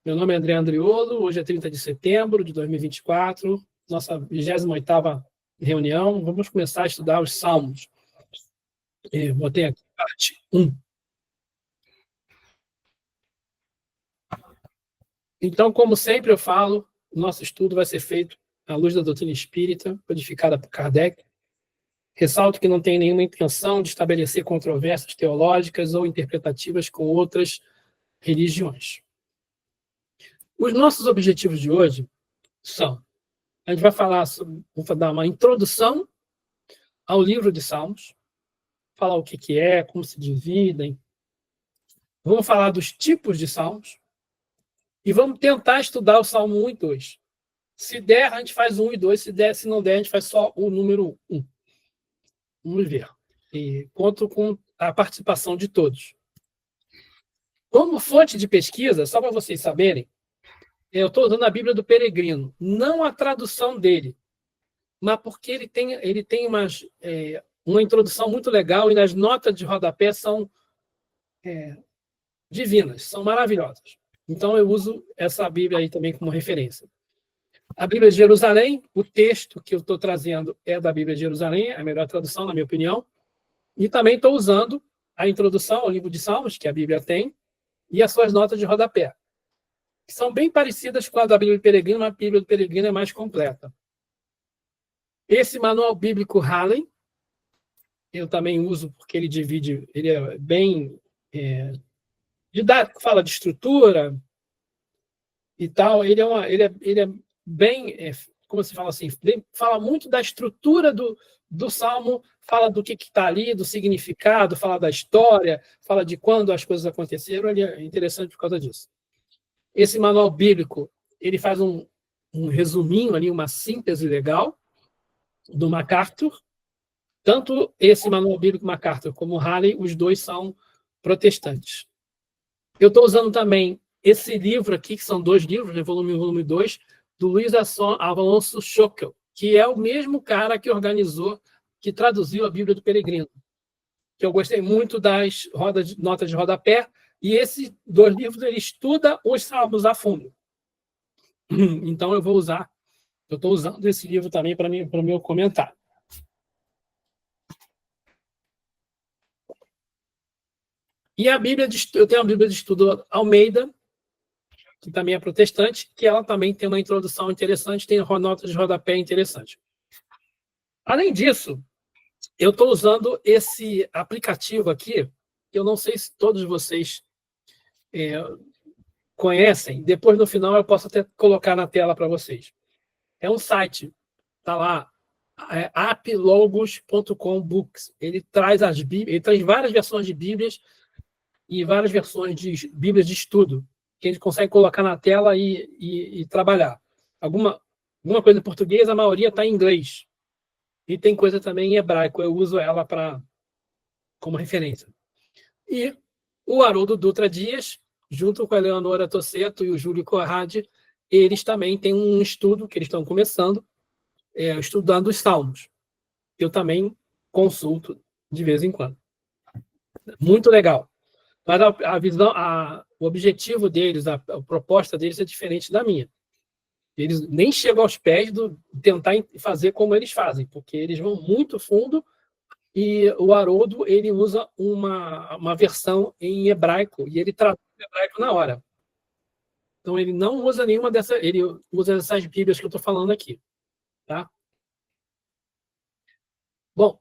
Meu nome é André Andriolo, hoje é 30 de setembro de 2024, nossa 28ª reunião. Vamos começar a estudar os Salmos. Botei aqui parte 1. Então, como sempre eu falo, o nosso estudo vai ser feito à luz da doutrina espírita, codificada por Kardec. Ressalto que não tem nenhuma intenção de estabelecer controvérsias teológicas ou interpretativas com outras religiões. Os nossos objetivos de hoje são: a gente vai falar sobre, vou dar uma introdução ao livro de Salmos, falar o que é, como se dividem. Vamos falar dos tipos de Salmos e vamos tentar estudar o Salmo 1 e 2. Se der, a gente faz 1 e 2. Se não der, a gente faz só o número 1. Vamos ver. E conto com a participação de todos. Como fonte de pesquisa, só para vocês saberem, eu estou usando a Bíblia do Peregrino, não a tradução dele, mas porque ele tem uma introdução muito legal e as notas de rodapé são divinas, são maravilhosas. Então, eu uso essa Bíblia aí também como referência. A Bíblia de Jerusalém, o texto que eu estou trazendo é da Bíblia de Jerusalém, é a melhor tradução, na minha opinião. E também estou usando a introdução ao livro de Salmos, que a Bíblia tem, e as suas notas de rodapé, que são bem parecidas com a da Bíblia do Peregrino, mas a Bíblia do Peregrino é mais completa. Esse manual bíblico Halley, eu também uso porque ele divide, ele é bem didático, fala de estrutura e tal. Ele é bem, como se fala assim, fala muito da estrutura do Salmo, fala do que está ali, do significado, fala da história, fala de quando as coisas aconteceram. Ele é interessante por causa disso. Esse manual bíblico, ele faz um resuminho ali, uma síntese legal do MacArthur. Tanto esse manual bíblico MacArthur como o Halley, os dois são protestantes. Eu estou usando também esse livro aqui, que são 2 livros, volume 1 e volume 2, do Luiz Alonso Schockel, que é o mesmo cara que organizou, que traduziu a Bíblia do Peregrino, que eu gostei muito das notas de rodapé, e esses 2 livros ele estuda os salmos a fundo. Então eu estou usando esse livro também para o meu comentário. E a Bíblia eu tenho a Bíblia de Estudo Almeida, que também é protestante, que ela também tem uma introdução interessante, tem notas de rodapé interessante. Além disso, eu estou usando esse aplicativo aqui, que eu não sei se todos vocês conhecem. Depois, no final, eu posso até colocar na tela para vocês. É um site, está lá, applogos.com books. Ele traz várias versões de Bíblias e várias versões de Bíblias de estudo, que a gente consegue colocar na tela e trabalhar. Alguma coisa em português, a maioria está em inglês. E tem coisa também em hebraico, eu uso ela como referência. E o Haroldo Dutra Dias, junto com a Eleonora Tossetto e o Júlio Corradi, eles também têm um estudo que eles estão começando, estudando os Salmos. Eu também consulto de vez em quando. Muito legal. Mas a visão, o objetivo deles, a proposta deles é diferente da minha. Eles nem chegam aos pés de tentar fazer como eles fazem, porque eles vão muito fundo e o Haroldo ele usa uma versão em hebraico e ele traduz o hebraico na hora. Então ele não usa nenhuma dessas, ele usa essas Bíblias que eu estou falando aqui, tá? Bom,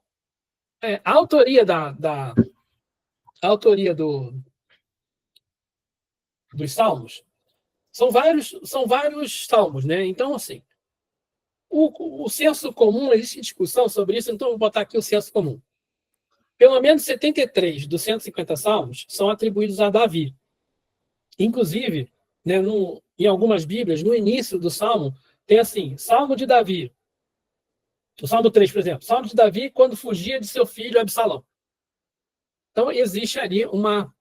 a autoria a autoria dos Salmos são vários salmos, né? Então, assim, o senso comum, existe discussão sobre isso, então eu vou botar aqui o senso comum. Pelo menos 73 dos 150 salmos são atribuídos a Davi. Inclusive, né, em algumas Bíblias, no início do salmo, tem assim, Salmo de Davi. O Salmo 3, por exemplo, Salmo de Davi quando fugia de seu filho Absalão. Então, existe ali uma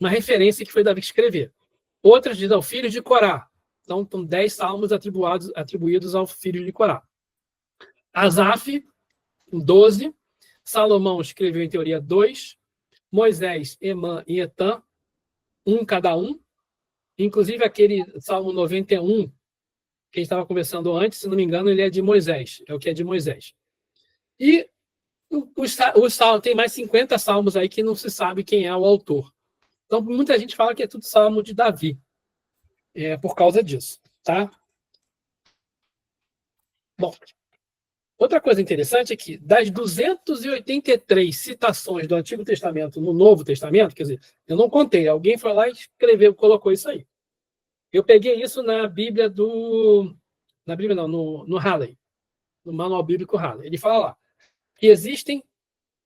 referência que foi Davi que escreveu. Outras dizem ao filho de Corá. Então, são 10 salmos atribuídos ao filho de Corá. Asaf, 12. Salomão escreveu, em teoria, 2. Moisés, Emã e Etã, 1 cada um. Inclusive, aquele Salmo 91, que a gente estava conversando antes, se não me engano, ele é de Moisés. É o que é de Moisés. E o salmo, tem mais 50 salmos aí que não se sabe quem é o autor. Então, muita gente fala que é tudo salmo de Davi. Por causa disso, tá? Bom, outra coisa interessante é que das 283 citações do Antigo Testamento no Novo Testamento, quer dizer, eu não contei, alguém foi lá e escreveu, colocou isso aí. Eu peguei isso na Bíblia na Bíblia não, no Halley, no Manual Bíblico Halley. Ele fala lá que existem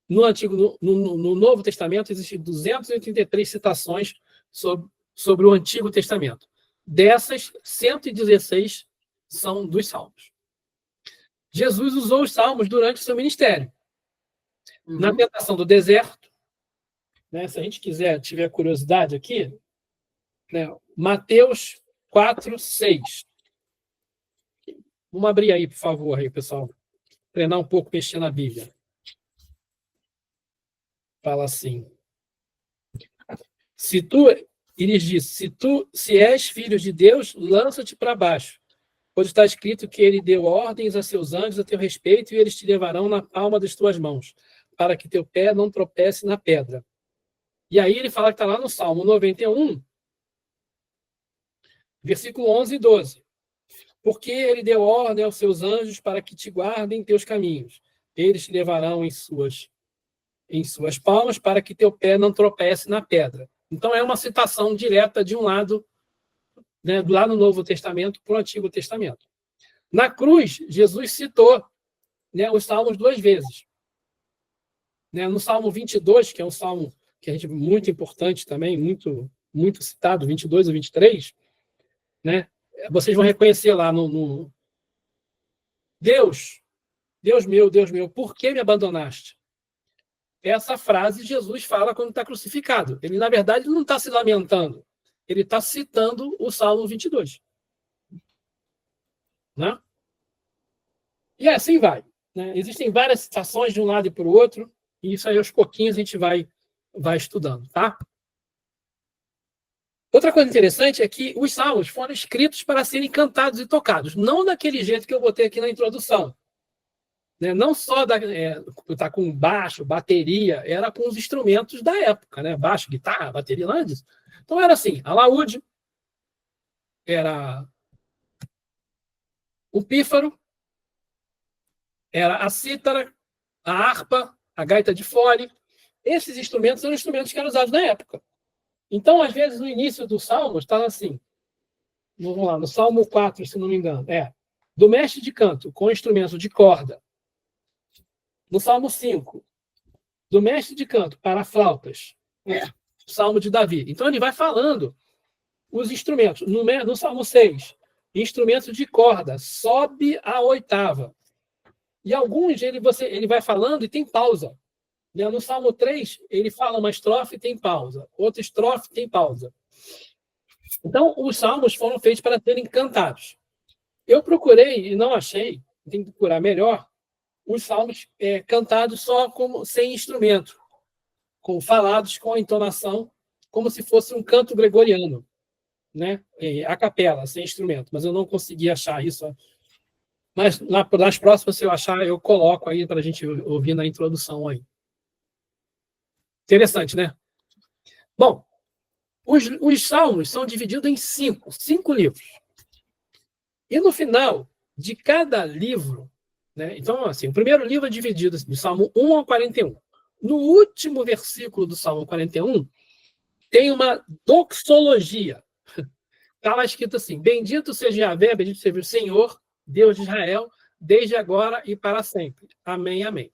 no Novo Testamento existem 283 citações sobre o Antigo Testamento. Dessas, 116 são dos Salmos. Jesus usou os Salmos durante o seu ministério. Na tentação do deserto, né, se a gente tiver curiosidade aqui, né, Mateus 4, 6. Vamos abrir aí, por favor, aí, pessoal. Treinar um pouco, mexer na Bíblia. Fala assim. Ele diz, se és filho de Deus, lança-te para baixo, pois está escrito que ele deu ordens a seus anjos a teu respeito e eles te levarão na palma das tuas mãos, para que teu pé não tropece na pedra. E aí ele fala que está lá no Salmo 91, versículo 11 e 12. Porque ele deu ordem aos seus anjos para que te guardem teus caminhos. Eles te levarão em suas palmas para que teu pé não tropece na pedra. Então, é uma citação direta de um lado, né, lá no Novo Testamento para o Antigo Testamento. Na cruz, Jesus citou, né, os salmos 2 vezes. Né, no Salmo 22, que é um salmo que a gente muito importante também, muito, muito citado, 22 e 23, né, vocês vão reconhecer lá no Deus meu, por que me abandonaste? Essa frase Jesus fala quando está crucificado. Ele, na verdade, não está se lamentando. Ele está citando o Salmo 22. Né? E assim vai. Né? Existem várias citações de um lado e para o outro, e isso aí aos pouquinhos a gente vai estudando. Tá? Outra coisa interessante é que os salmos foram escritos para serem cantados e tocados, não daquele jeito que eu botei aqui na introdução. Né? Não só tá com baixo, bateria, era com os instrumentos da época, né? Baixo, guitarra, bateria, nada disso. Então era assim, alaúde, era o pífaro, era a cítara, a harpa, a gaita de fole. Esses instrumentos eram instrumentos que eram usados na época. Então, às vezes, no início do Salmo, estava assim, vamos lá, no Salmo 4, se não me engano, do mestre de canto, com instrumento de corda. No Salmo 5, do mestre de canto para flautas, Salmo de Davi. Então, ele vai falando os instrumentos. No Salmo 6, instrumentos de corda, sobe a oitava. E alguns ele vai falando e tem pausa. No Salmo 3, ele fala uma estrofe e tem pausa. Outra estrofe tem pausa. Então, os salmos foram feitos para serem cantados. Eu procurei e não achei, tem que procurar melhor, os salmos cantados só sem instrumento, falados com a entonação, como se fosse um canto gregoriano, né? A capela, sem instrumento. Mas eu não consegui achar isso. Mas nas próximas, se eu achar, eu coloco aí para a gente ouvir na introdução aí. Interessante, né? Bom, os salmos são divididos em cinco livros. E no final de cada livro, né? Então, assim, o primeiro livro é dividido do Salmo 1 ao 41. No último versículo do Salmo 41, tem uma doxologia. Está lá escrito assim: bendito seja Yahvé, bendito seja o Senhor, Deus de Israel, desde agora e para sempre. Amém, amém.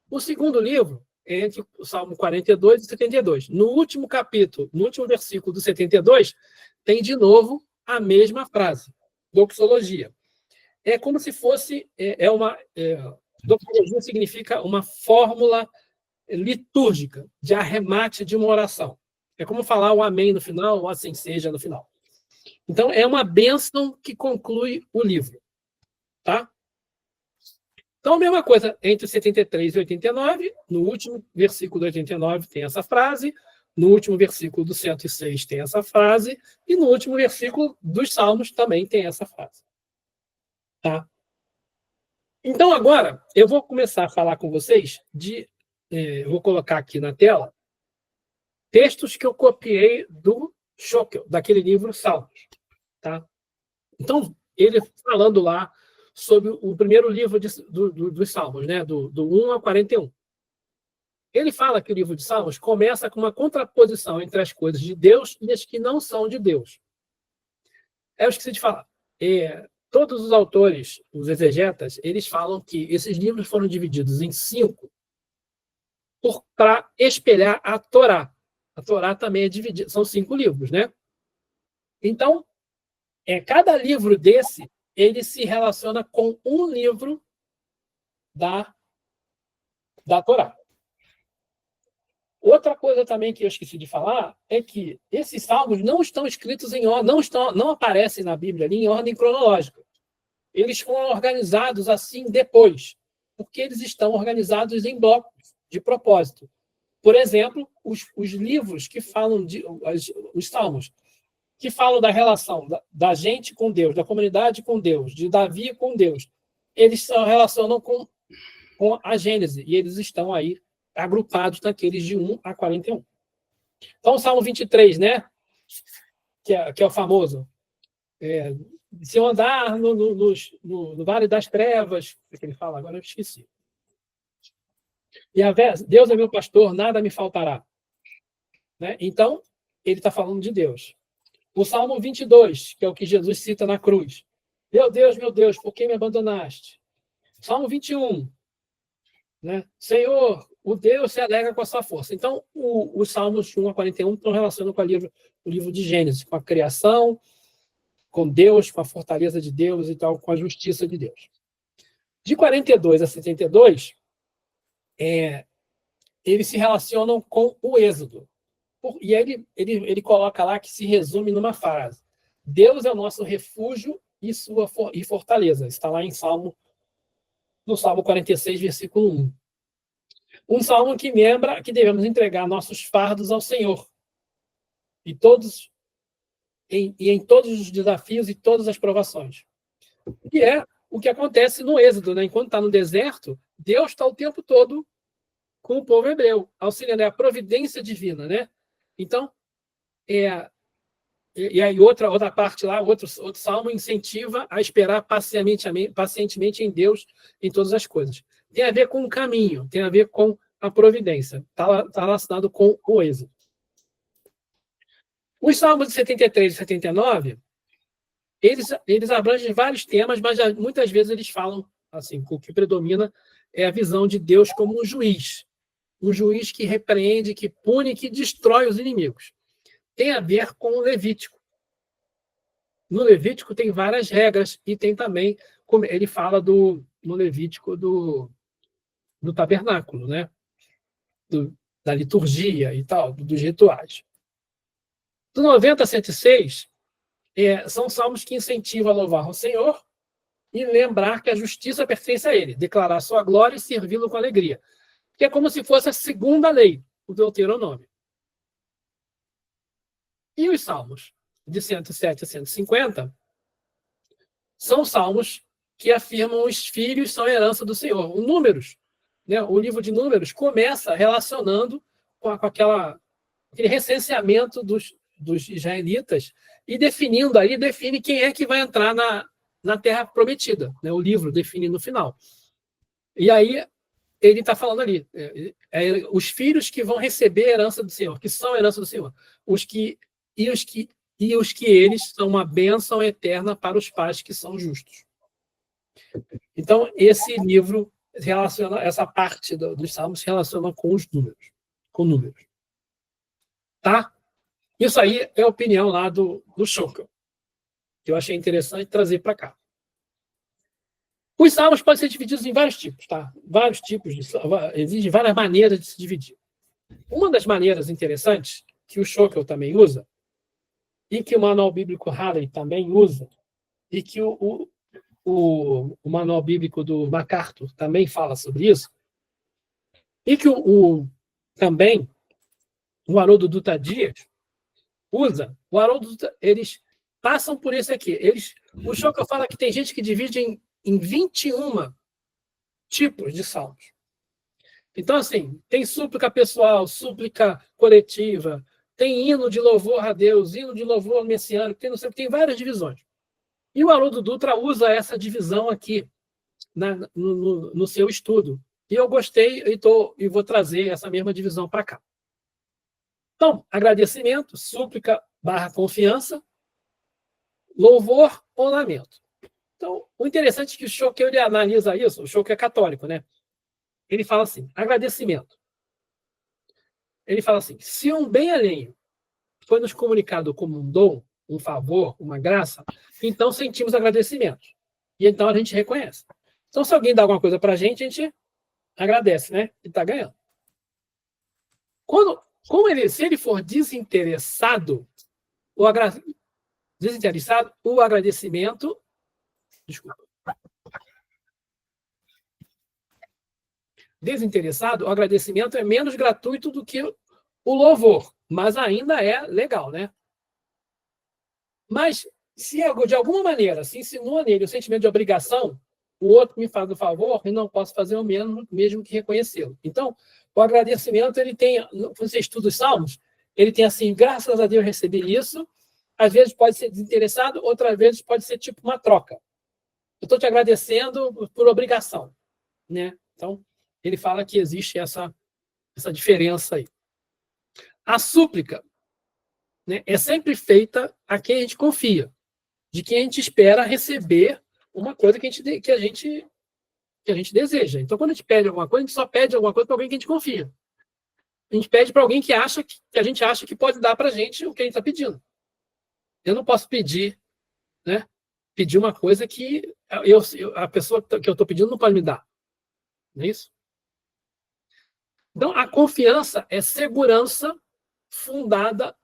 O segundo livro é entre o Salmo 42 e 72. No último capítulo, no último versículo do 72, tem de novo a mesma frase, doxologia. É como se fosse doxologia significa uma fórmula litúrgica de arremate de uma oração. É como falar o amém no final, ou assim seja no final. Então, é uma bênção que conclui o livro. Tá? Então, a mesma coisa entre 73 e 89, no último versículo do 89 tem essa frase, No último versículo do 106 tem essa frase, e no último versículo dos Salmos também tem essa frase. Tá? Então, agora, eu vou começar a falar com vocês eu vou colocar aqui na tela textos que eu copiei do Schockel, daquele livro Salmos. Tá? Então, ele falando lá sobre o primeiro livro dos Salmos, né? do 1 ao 41. Ele fala que o livro de Salmos começa com uma contraposição entre as coisas de Deus e as que não são de Deus. Eu esqueci de falar. Todos os autores, os exegetas, eles falam que esses livros foram divididos em 5 para espelhar a Torá. A Torá também é dividida, são 5 livros, né? Então, cada livro desse, ele se relaciona com um livro da Torá. Outra coisa também que eu esqueci de falar é que esses salmos não estão escritos em ordem, não aparecem na Bíblia ali em ordem cronológica. Eles foram organizados assim depois, porque eles estão organizados em blocos de propósito. Por exemplo, os livros que falam os salmos, que falam da relação da gente com Deus, da comunidade com Deus, de Davi com Deus, eles se relacionam com a Gênese, e eles estão aí agrupados naqueles de 1 a 41. Então, o Salmo 23, né? Que é o famoso. Se eu andar no vale das trevas, o que ele fala? Agora eu esqueci. Deus é meu pastor, nada me faltará. Né? Então, ele está falando de Deus. O Salmo 22, que é o que Jesus cita na cruz. Meu Deus, por que me abandonaste? Salmo 21, né? Senhor, o Deus se alegra com a sua força. Então, os Salmos de 1 a 41 estão relacionados com o livro de Gênesis, com a criação, com Deus, com a fortaleza de Deus e tal, com a justiça de Deus. De 42 a 72, eles se relacionam com o Êxodo. E ele coloca lá que se resume numa frase. Deus é o nosso refúgio e fortaleza. Está lá no Salmo 46, versículo 1. Um salmo que lembra que devemos entregar nossos fardos ao Senhor. Em todos os desafios e todas as provações. E é o que acontece no Êxodo, né? Enquanto está no deserto, Deus está o tempo todo com o povo hebreu, auxiliando a providência divina, né? Então, e aí outra parte lá, outro salmo incentiva a esperar pacientemente em Deus em todas as coisas. Tem a ver com o caminho, tem a ver com a providência. Está relacionado com o Êxodo. Os salmos de 73 e 79, eles abrangem vários temas, mas muitas vezes eles falam, assim, o que predomina é a visão de Deus como um juiz que repreende, que pune, que destrói os inimigos. Tem a ver com o Levítico. No Levítico tem várias regras e tem também, como ele fala no Levítico do tabernáculo, né? Da liturgia e tal, dos rituais. Do 90 a 106, são salmos que incentivam a louvar o Senhor e lembrar que a justiça pertence a Ele, declarar sua glória e servi-lo com alegria. Que é como se fosse a segunda lei, o Deuteronômio. E os salmos de 107 a 150 são salmos que afirmam os filhos são a herança do Senhor. O Números, né? O livro de Números começa relacionando com aquele recenseamento dos israelitas e define quem é que vai entrar na Terra Prometida. Né? O livro define no final. E aí ele está falando ali, os filhos que vão receber a herança do Senhor, que são a herança do Senhor, os que eles são uma bênção eterna para os pais que são justos. Então, esse livro relaciona, essa parte dos Salmos se relaciona com os números, com números. Tá? Isso aí é a opinião lá do Schockel, que eu achei interessante trazer para cá. Os salmos podem ser divididos em vários tipos, tá? Vários tipos existem várias maneiras de se dividir. Uma das maneiras interessantes que o Schockel também usa e que o Manual Bíblico Halley também usa e que o Manual Bíblico do MacArthur também fala sobre isso e que também o Haroldo Dutra Dias usa, o Haroldo Dutra, eles passam por isso aqui. O Scholker fala que tem gente que divide em 21 tipos de salmos. Então, assim, tem súplica pessoal, súplica coletiva, tem hino de louvor a Deus, hino de louvor messiânico, tem, não sei, tem várias divisões. E o Haroldo Dutra usa essa divisão aqui no seu estudo. E eu gostei e vou trazer essa mesma divisão para cá. Então, agradecimento, súplica / confiança, louvor ou lamento. Então, o interessante é que o Scholker ele analisa isso, o Scholker é católico, né? Ele fala assim, agradecimento. Ele fala assim, se um bem alheio foi nos comunicado como um dom, um favor, uma graça, então sentimos agradecimento. E então a gente reconhece. Então, se alguém dá alguma coisa para a gente agradece, né? E está ganhando. Se ele for desinteressado, o agradecimento. Desculpa. Desinteressado, o agradecimento é menos gratuito do que o louvor, mas ainda é legal, né? Mas, se de alguma maneira se insinua nele o sentimento de obrigação, o outro me faz o favor e não posso fazer o mesmo que reconhecê-lo. Então, o agradecimento, ele tem, quando você estuda os salmos, ele tem assim, graças a Deus recebi isso, às vezes pode ser desinteressado, outras vezes pode ser tipo uma troca. Eu estou te agradecendo por obrigação, né? Então, ele fala que existe essa diferença aí. A súplica, né, é sempre feita a quem a gente confia, de quem a gente espera receber uma coisa que a gente deseja. Então, quando a gente pede alguma coisa, a gente só pede alguma coisa para alguém que a gente confia. A gente pede para alguém que a gente acha que pode dar para a gente o que a gente está pedindo. Eu não posso pedir, né? Pedir uma coisa que a pessoa que eu estou pedindo não pode me dar. Não é isso? Então, a confiança é segurança fundada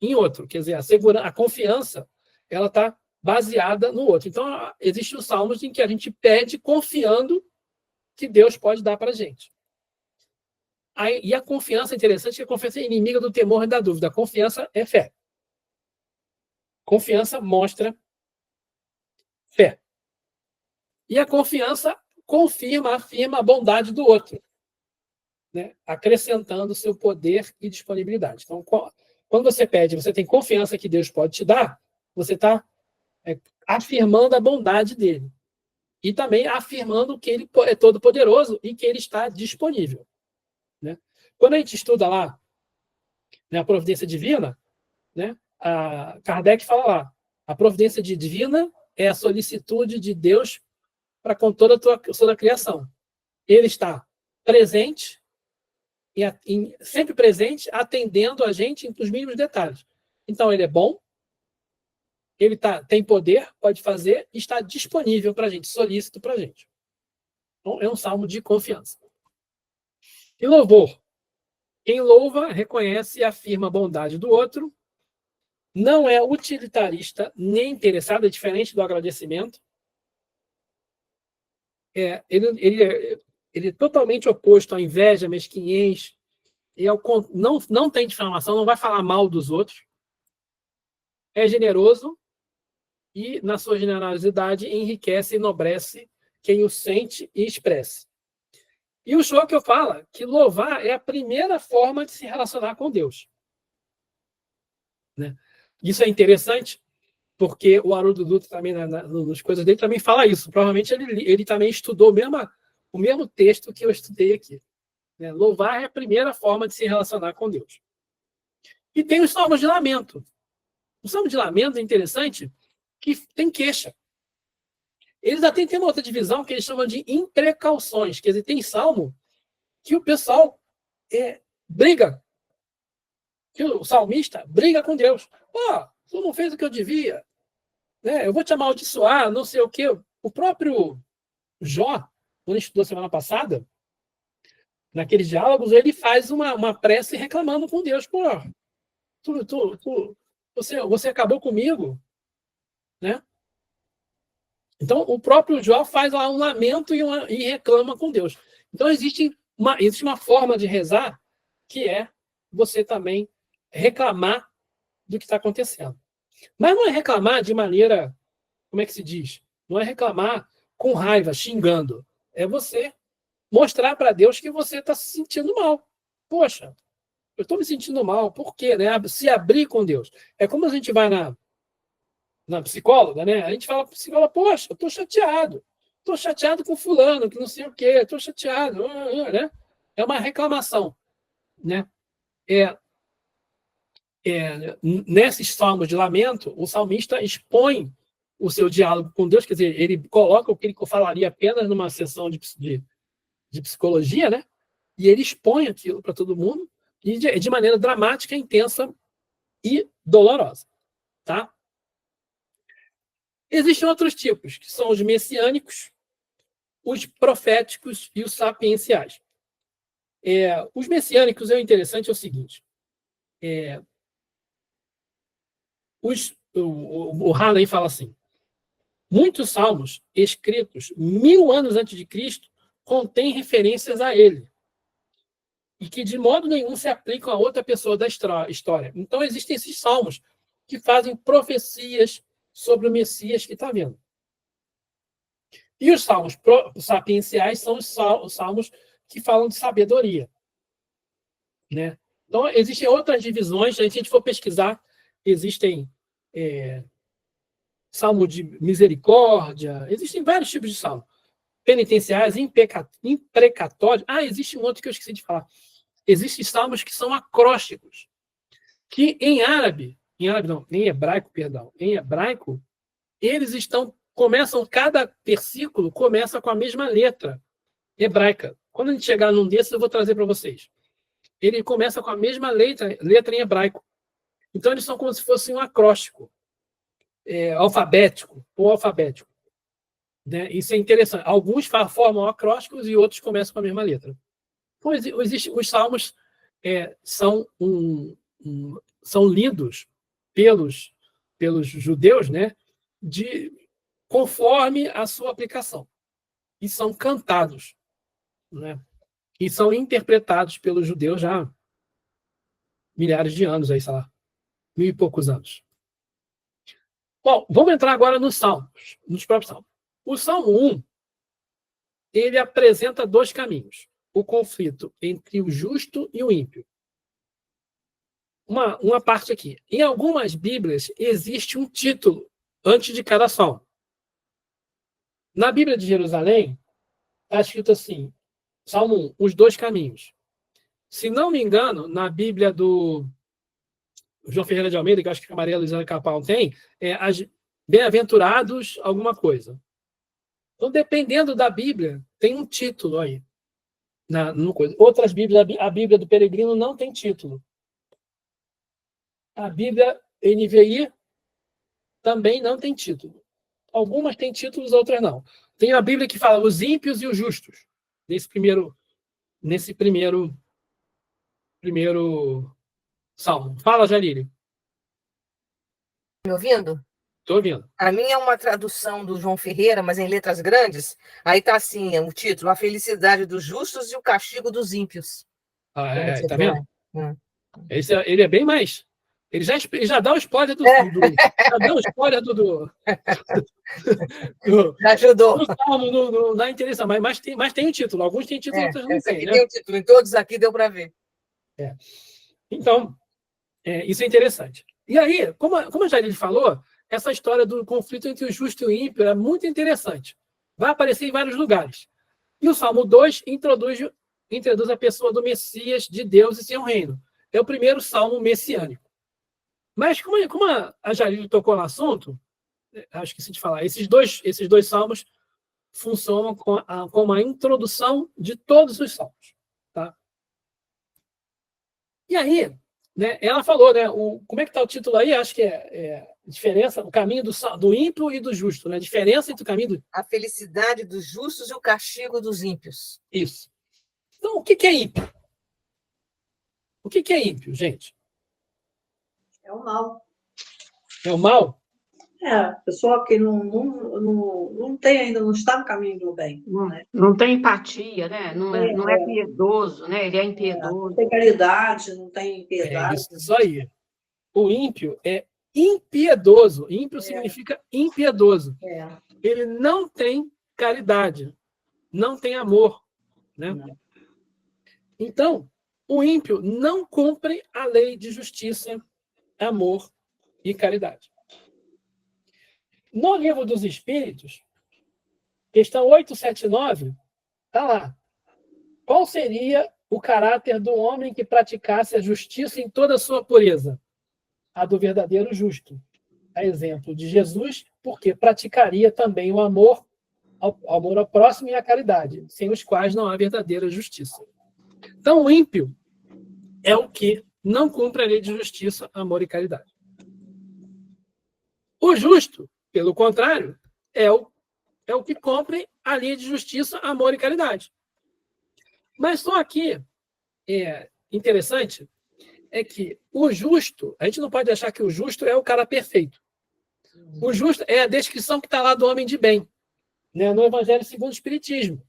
em outro. Quer dizer, a confiança ela está baseada no outro. Então, existem os salmos em que a gente pede confiando que Deus pode dar para a gente. E a confiança é interessante, que a confiança é inimiga do temor e da dúvida. A confiança é fé. Confiança mostra fé. E a confiança afirma a bondade do outro, né? Acrescentando seu poder e disponibilidade. Então, quando você pede, você tem confiança que Deus pode te dar, você está afirmando a bondade dele. E também afirmando que ele é todo-poderoso e que ele está disponível, né? Quando a gente estuda lá, né, a providência divina, né, Kardec fala lá, a providência divina é a solicitude de Deus para com toda a criação. Ele está presente, sempre presente, atendendo a gente nos mínimos detalhes. Então, ele é bom, ele tem poder, pode fazer, e está disponível para a gente, solícito para a gente. Então, é um salmo de confiança. E louvor. Quem louva, reconhece e afirma a bondade do outro, não é utilitarista nem interessado, é diferente do agradecimento. Ele é totalmente oposto à inveja, mesquinhez, não tem difamação, não vai falar mal dos outros, é generoso e, na sua generosidade, enriquece e enobrece quem o sente e expressa. E o Scholker fala que louvar é a primeira forma de se relacionar com Deus, né? Isso é interessante, porque o Haroldo Dutra também, nas coisas dele, também fala isso. Provavelmente ele também estudou o mesmo texto que eu estudei aqui, né? Louvar é a primeira forma de se relacionar com Deus. E tem os salmos de lamento. O salmo de lamento é interessante, que tem queixa. Eles até têm uma outra divisão que eles chamam de imprecauções. Quer dizer, tem salmo que o pessoal briga, que o salmista briga com Deus. Tu não fez o que eu devia, né? Eu vou te amaldiçoar, não sei o quê. O próprio Jó, quando a gente estudou semana passada, naqueles diálogos, ele faz uma prece reclamando com Deus. Você acabou comigo, né? Então, o próprio Jó faz lá um lamento e reclama com Deus. Então, existe uma forma de rezar que é você também reclamar do que está acontecendo. Mas não é reclamar de maneira, como é que se diz? Não é reclamar com raiva, xingando. É você mostrar para Deus que você está se sentindo mal. Poxa, eu estou me sentindo mal. Por quê? Né? Se abrir com Deus. É como a gente vai na psicóloga, né? A gente fala para a psicóloga, poxa, eu estou chateado. Estou chateado com fulano, que não sei o quê. Estou chateado. Né? É uma reclamação. Né? Nesses salmos de lamento, o salmista expõe o seu diálogo com Deus, quer dizer, ele coloca o que ele falaria apenas numa sessão de psicologia, né? E ele expõe aquilo para todo mundo e de maneira dramática, intensa e dolorosa. Tá? Existem outros tipos, que são os messiânicos, os proféticos e os sapienciais. Os messiânicos, o interessante é o seguinte, o Halley fala assim, muitos salmos escritos 1000 anos antes de Cristo contêm referências a ele e que de modo nenhum se aplicam a outra pessoa da história. Então existem esses salmos que fazem profecias sobre o Messias que está vindo. E os salmos sapienciais são os salmos que falam de sabedoria. Né? Então, existem outras divisões, se a gente for pesquisar, existem salmo de misericórdia, existem vários tipos de salmo. Penitenciais, imprecatórios. Existe um outro que eu esqueci de falar. Existem salmos que são acrósticos, que em hebraico, eles começam, cada versículo começa com a mesma letra hebraica. Quando a gente chegar num desses, eu vou trazer para vocês. Ele começa com a mesma letra em hebraico. Então, eles são como se fosse um acróstico, alfabético. Né? Isso é interessante. Alguns formam acrósticos e outros começam com a mesma letra. Então, os salmos são lidos pelos judeus, né, conforme a sua aplicação. E são cantados. Né? E são interpretados pelos judeus já há milhares de anos, aí, sei lá, 1000 e poucos anos. Bom, vamos entrar agora nos salmos, nos próprios salmos. O Salmo 1, ele apresenta 2 caminhos. O conflito entre o justo e o ímpio. Uma parte aqui. Em algumas Bíblias, existe um título antes de cada salmo. Na Bíblia de Jerusalém, está escrito assim, Salmo 1, os 2 caminhos. Se não me engano, na Bíblia do João Ferreira de Almeida, que eu acho que a Maria Luizana Capão tem, Bem-aventurados alguma coisa. Então, dependendo da Bíblia, tem um título aí. Outras Bíblias, a Bíblia do Peregrino não tem título. A Bíblia NVI também não tem título. Algumas têm títulos, outras não. Tem a Bíblia que fala os ímpios e os justos. Nesse primeiro salmo. Fala, Jalírio. Me ouvindo? Estou ouvindo. A minha é uma tradução do João Ferreira, mas em letras grandes. Aí está assim, o título: A Felicidade dos Justos e o Castigo dos Ímpios. Tá vendo? Ele é bem mais... Ele já dá o spoiler já deu o spoiler Já ajudou. Do salmo, na intenção, mas tem um título. Alguns têm título, outros não têm. Né? Tem um título. Em todos aqui deu para ver. Então, isso é interessante. E aí, como a Jair falou, essa história do conflito entre o justo e o ímpio é muito interessante. Vai aparecer em vários lugares. E o Salmo 2 introduz a pessoa do Messias, de Deus e seu reino. É o primeiro salmo messiânico. Mas, como a Jair tocou no assunto, acho que se te falar, esses dois salmos funcionam como a introdução de todos os salmos. Tá? E aí, né, ela falou, né, como é que está o título aí? Acho que diferença, o caminho do ímpio e do justo, né? A diferença entre o caminho A felicidade dos justos e o castigo dos ímpios. Isso. Então, o que é ímpio? O que é ímpio, gente? É o mal. É o mal? A pessoa que não tem ainda, não está no caminho do bem. Né? Não tem empatia, né? Não é piedoso, né? Ele é impiedoso. Não tem caridade, não tem piedade. Isso aí. O ímpio é impiedoso. Ímpio significa impiedoso. Ele não tem caridade, não tem amor. Né? Então, o ímpio não cumpre a lei de justiça, amor e caridade. No Livro dos Espíritos, questão 879, está lá. Qual seria o caráter do homem que praticasse a justiça em toda a sua pureza? A do verdadeiro justo. A exemplo de Jesus, porque praticaria também o amor ao próximo e à caridade, sem os quais não há verdadeira justiça. Então, o ímpio é o que não cumpre a lei de justiça, amor e caridade. O justo, pelo contrário, é o que cumpre a lei de justiça, amor e caridade. Mas só aqui, interessante, é que o justo, a gente não pode achar que o justo é o cara perfeito. O justo é a descrição que está lá do homem de bem, né, no Evangelho segundo o Espiritismo.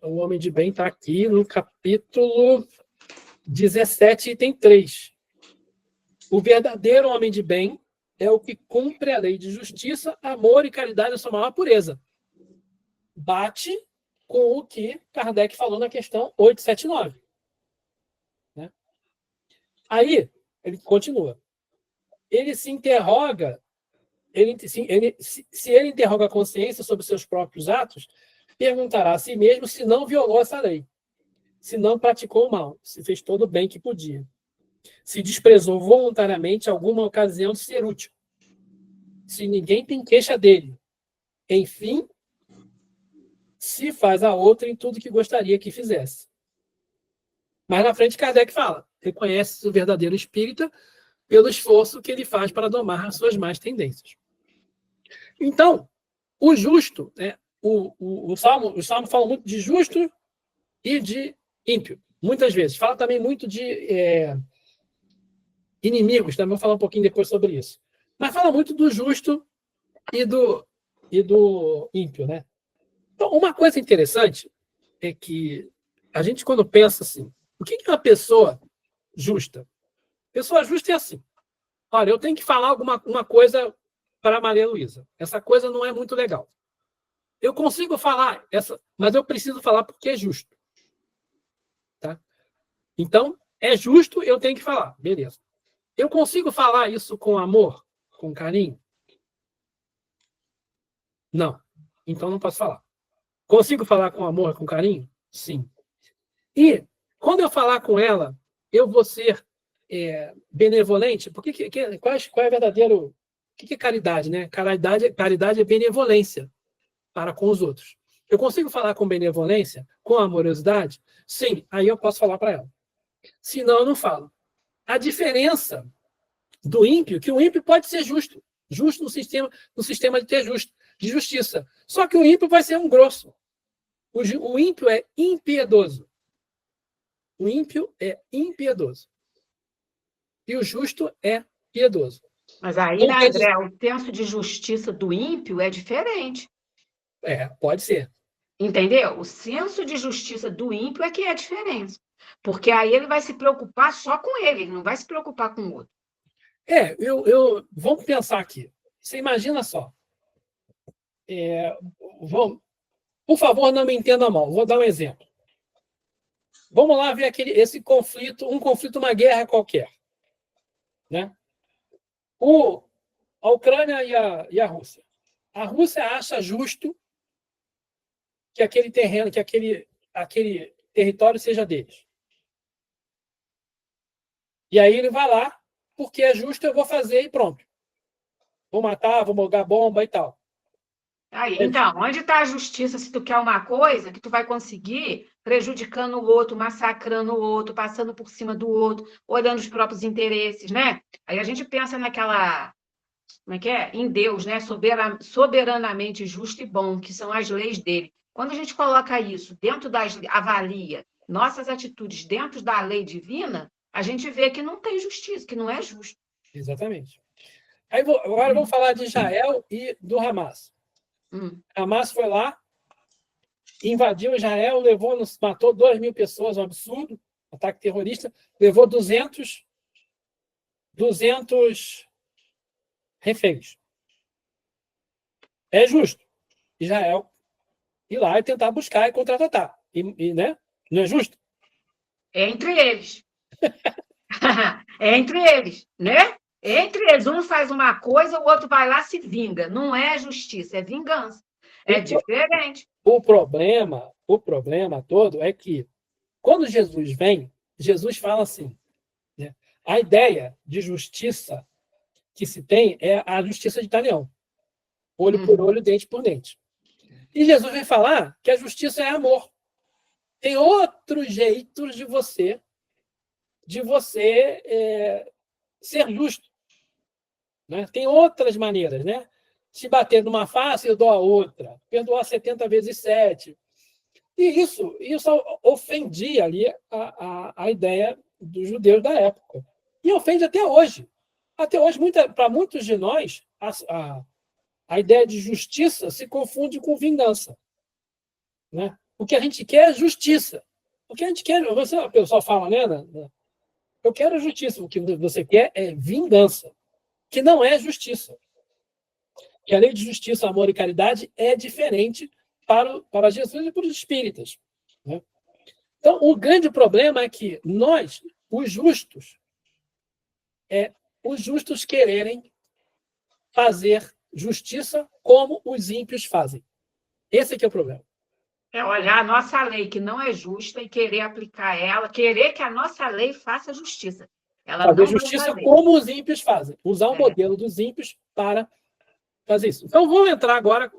O homem de bem está aqui no capítulo 17, item 3. O verdadeiro homem de bem é o que cumpre a lei de justiça, amor e caridade na sua maior pureza. Bate com o que Kardec falou na questão 879. Né? Aí, ele continua. Ele se interroga, se ele interroga a consciência sobre seus próprios atos, perguntará a si mesmo se não violou essa lei, se não praticou o mal, se fez todo o bem que podia, se desprezou voluntariamente alguma ocasião de ser útil, se ninguém tem queixa dele, enfim, se faz a outra em tudo que gostaria que fizesse. Mas na frente Kardec fala, reconhece o verdadeiro espírita pelo esforço que ele faz para domar as suas más tendências. Então, o justo, né, o Salmo fala muito de justo e de ímpio, muitas vezes. Fala também muito de inimigos, também vou falar um pouquinho depois sobre isso. Mas fala muito do justo e do ímpio. Né? Então, uma coisa interessante é que a gente, quando pensa assim, o que é uma pessoa justa? Pessoa justa é assim. Olha, eu tenho que falar uma coisa para a Maria Luísa. Essa coisa não é muito legal. Eu consigo falar, mas eu preciso falar porque é justo. Tá? Então, é justo, eu tenho que falar. Beleza. Eu consigo falar isso com amor, com carinho? Não. Então, não posso falar. Consigo falar com amor, com carinho? Sim. E, quando eu falar com ela, eu vou ser benevolente? Porque qual é verdadeiro... O que é caridade? Né? Caridade é benevolência para com os outros. Eu consigo falar com benevolência, com amorosidade? Sim, aí eu posso falar para ela. Senão, eu não falo. A diferença do ímpio, que o ímpio pode ser justo no sistema de justiça. Só que o ímpio vai ser um grosso. O ímpio é impiedoso. O ímpio é impiedoso. E o justo é piedoso. Mas aí, né, André, o senso de justiça do ímpio é diferente. Pode ser. Entendeu? O senso de justiça do ímpio é que é a diferença. Porque aí ele vai se preocupar só com ele não vai se preocupar com o outro. Vamos pensar aqui. Você imagina só. Por favor, não me entenda mal. Vou dar um exemplo. Vamos lá ver esse conflito, uma guerra qualquer. Né? A Ucrânia e a Rússia. A Rússia acha justo que aquele terreno, que aquele território seja deles. E aí ele vai lá, porque é justo, eu vou fazer e pronto. Vou matar, vou jogar bomba e tal. Aí, então, onde está a justiça se tu quer uma coisa que tu vai conseguir prejudicando o outro, massacrando o outro, passando por cima do outro, olhando os próprios interesses, né? Aí a gente pensa naquela, como é que é? Em Deus, né? Soberanamente justo e bom, que são as leis dele. Quando a gente coloca isso avalia nossas atitudes dentro da lei divina, a gente vê que não tem justiça, que não é justo. Exatamente. Agora vamos falar de Israel e do Hamas. Hamas foi lá, invadiu Israel, matou 2.000 pessoas, um absurdo, ataque terrorista, levou 200 reféns. É justo Israel ir lá e tentar buscar e contra-atacar. Né? Não é justo? É entre eles. É entre eles, né? Entre eles. Um faz uma coisa, o outro vai lá e se vinga. Não é justiça, é vingança. É diferente. O problema todo é que, quando Jesus vem, Jesus fala assim, né? A ideia de justiça que se tem é a justiça de Italião. Olho por olho, dente por dente. E Jesus vem falar que a justiça é amor. Tem outros jeitos de você ser justo. Né? Tem outras maneiras, né? Se bater numa face, eu dou a outra. Perdoar 70 vezes 7. E isso ofendia ali a ideia dos judeus da época. E ofende até hoje. Até hoje, para muitos de nós, a ideia de justiça se confunde com vingança. Né? O que a gente quer é justiça. O que a gente quer, o pessoal fala, né? Eu quero justiça. O que você quer é vingança, que não é justiça. Que a lei de justiça, amor e caridade é diferente para Jesus e para os espíritas. Né? Então, o grande problema é que nós, os justos quererem fazer justiça como os ímpios fazem. Esse aqui é o problema. É olhar a nossa lei, que não é justa, e querer aplicar ela, querer que a nossa lei faça justiça. Ela fazer não justiça como os ímpios fazem. Usar o modelo dos ímpios para fazer isso. Então, vamos entrar agora,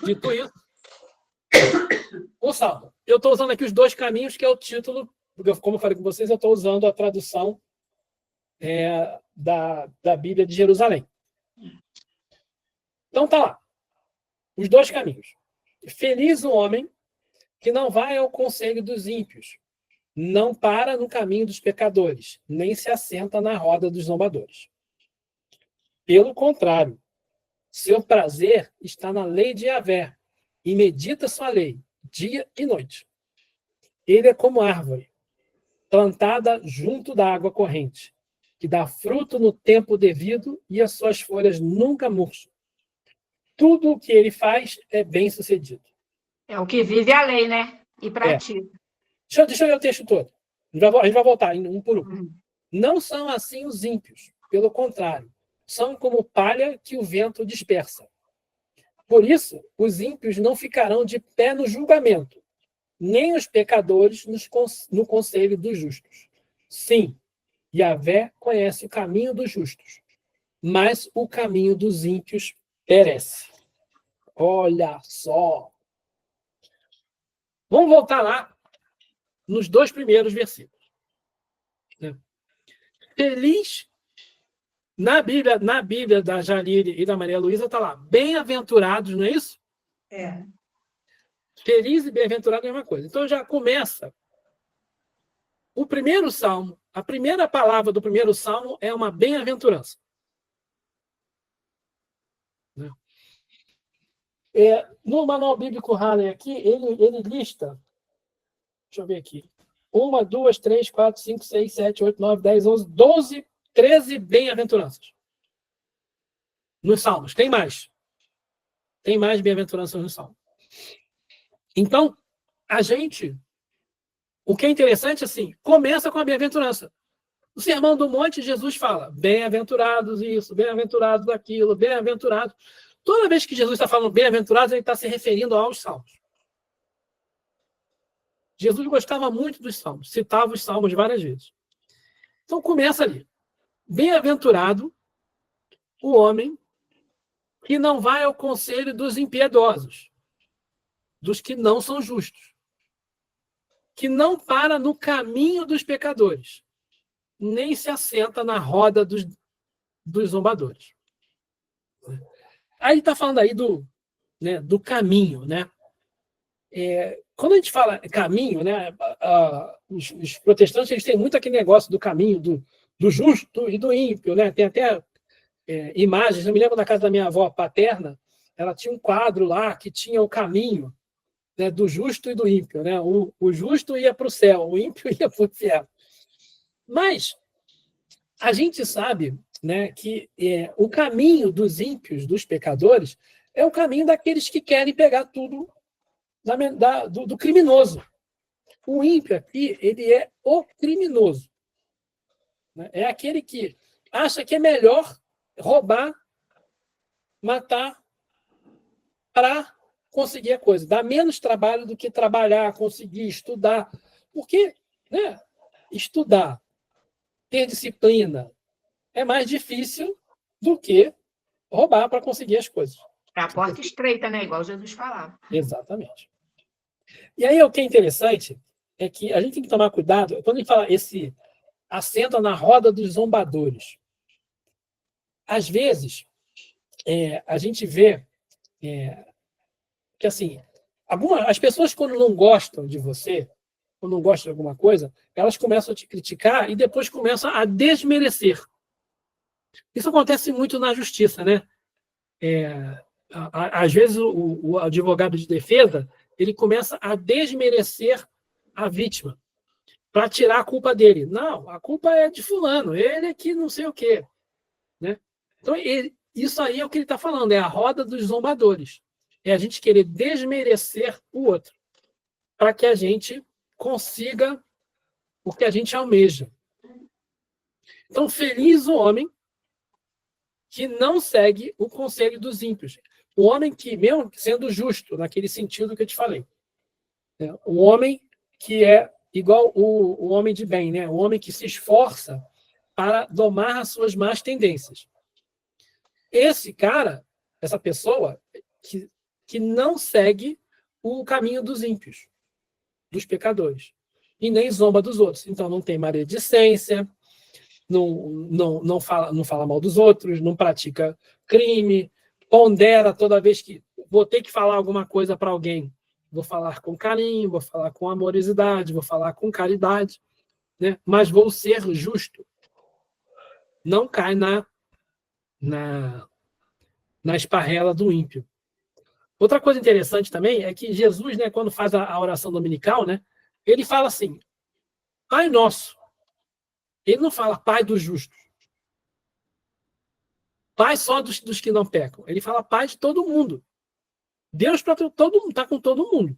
dito isso, o Salmo. Eu estou usando aqui os dois caminhos, que é o título, porque, como eu falei com vocês, eu estou usando a tradução da Bíblia de Jerusalém. Então, tá lá. Os dois caminhos. Feliz o homem que não vai ao conselho dos ímpios, não para no caminho dos pecadores, nem se assenta na roda dos zombadores. Pelo contrário, seu prazer está na lei de Yahvé, e medita sua lei, dia e noite. Ele é como árvore, plantada junto da água corrente, que dá fruto no tempo devido e as suas folhas nunca murcham. Tudo o que ele faz é bem-sucedido. É o que vive a lei, né? E pratica. Deixa eu ler o texto todo. A gente vai voltar um por um. Não são assim os ímpios. Pelo contrário, são como palha que o vento dispersa. Por isso, os ímpios não ficarão de pé no julgamento, nem os pecadores no conselho dos justos. Sim, Yahvé conhece o caminho dos justos, mas o caminho dos ímpios perece. Olha só! Vamos voltar lá nos dois primeiros versículos. Feliz, na Bíblia da Jalile e da Maria Luísa está lá, bem-aventurados, não é isso? É. Feliz e bem-aventurado é a mesma coisa. Então já começa o primeiro salmo, a primeira palavra do primeiro salmo é uma bem-aventurança. No Manual Bíblico Halley aqui, ele lista, deixa eu ver aqui, 1, 2, 3, 4, 5, 6, 7, 8, 9, 10, 11, 12, 13 bem-aventuranças. Nos Salmos. Tem mais. Tem mais bem-aventuranças nos Salmos. Então, o que é interessante, assim, começa com a bem-aventurança. No Sermão do Monte, Jesus fala, bem-aventurados isso, bem-aventurados aquilo, bem-aventurados. Toda vez que Jesus está falando bem-aventurados, ele está se referindo aos Salmos. Jesus gostava muito dos Salmos, citava os Salmos várias vezes. Então, começa ali. Bem-aventurado o homem que não vai ao conselho dos impiedosos, dos que não são justos, que não para no caminho dos pecadores, nem se assenta na roda dos zombadores. Aí está falando aí do caminho, né? Quando a gente fala caminho, né? Os protestantes eles têm muito aquele negócio do caminho do justo e do ímpio, né? Tem até imagens. Eu me lembro da casa da minha avó paterna, ela tinha um quadro lá que tinha o caminho, né, do justo e do ímpio. Né? O justo ia para o céu, o ímpio ia para o inferno. Mas a gente sabe, né, que o caminho dos ímpios, dos pecadores, é o caminho daqueles que querem pegar tudo do criminoso. O ímpio aqui, ele é o criminoso. Né? É aquele que acha que é melhor roubar, matar, para conseguir a coisa. Dá menos trabalho do que trabalhar, conseguir, estudar. Porque, né, estudar, ter disciplina, é mais difícil do que roubar para conseguir as coisas. É a porta estreita, né? Igual Jesus falava. Exatamente. E aí o que é interessante é que a gente tem que tomar cuidado, quando a gente fala esse assenta na roda dos zombadores. Às vezes, a gente vê que, assim, as pessoas, quando não gostam de você, quando não gostam de alguma coisa, elas começam a te criticar e depois começam a desmerecer. Isso acontece muito na justiça, né? Às vezes, o advogado de defesa, ele começa a desmerecer a vítima para tirar a culpa dele. Não, a culpa é de fulano, ele é que não sei o quê. Né? Então, isso aí é o que ele está falando, é a roda dos zombadores. É a gente querer desmerecer o outro para que a gente consiga o que a gente almeja. Então, feliz o homem que não segue o conselho dos ímpios. O homem que, mesmo sendo justo, naquele sentido que eu te falei, o homem que é igual o homem de bem, né? O homem que se esforça para domar as suas más tendências. Esse cara, essa pessoa que não segue o caminho dos ímpios, dos pecadores, e nem zomba dos outros. Então, não tem maledicência, não fala mal dos outros, não pratica crime, pondera toda vez que vou ter que falar alguma coisa para alguém. Vou falar com carinho, vou falar com amorosidade, vou falar com caridade, né? Mas vou ser justo. Não cai na esparrela do ímpio. Outra coisa interessante também é que Jesus, né, quando faz a oração dominical, né, ele fala assim, Pai Nosso. Ele não fala Pai dos justos. Pai só dos que não pecam. Ele fala Pai de todo mundo. Deus para todo mundo, está com todo mundo.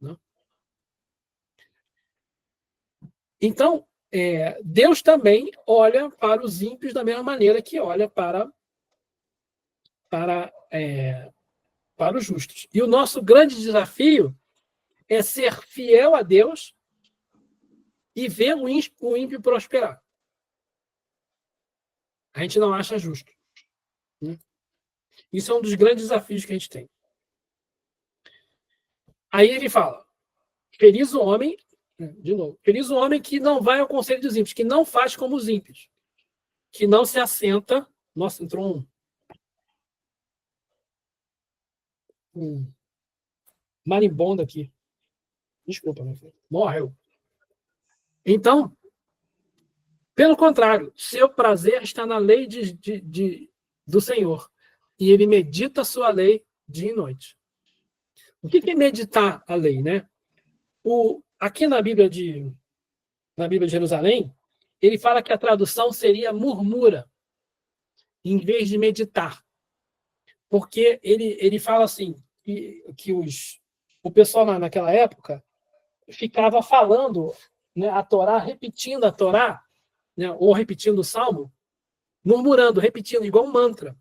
Né? Então, Deus também olha para os ímpios da mesma maneira que olha para os justos. E o nosso grande desafio é ser fiel a Deus e ver o ímpio prosperar. A gente não acha justo. Né? Isso é um dos grandes desafios que a gente tem. Aí ele fala, feliz o homem, de novo, feliz o homem que não vai ao conselho dos ímpios, que não faz como os ímpios, que não se assenta. Nossa, entrou um marimbondo aqui. Desculpa, meu filho. Morreu. Então, pelo contrário, seu prazer está na lei do Senhor, e ele medita a sua lei dia e noite. O que é meditar a lei, né? Aqui na Bíblia de Jerusalém, ele fala que a tradução seria murmura, em vez de meditar. Porque ele fala assim, que o pessoal naquela época ficava falando, né, a Torá, repetindo a Torá, né, ou repetindo o Salmo, murmurando, repetindo, igual um mantra,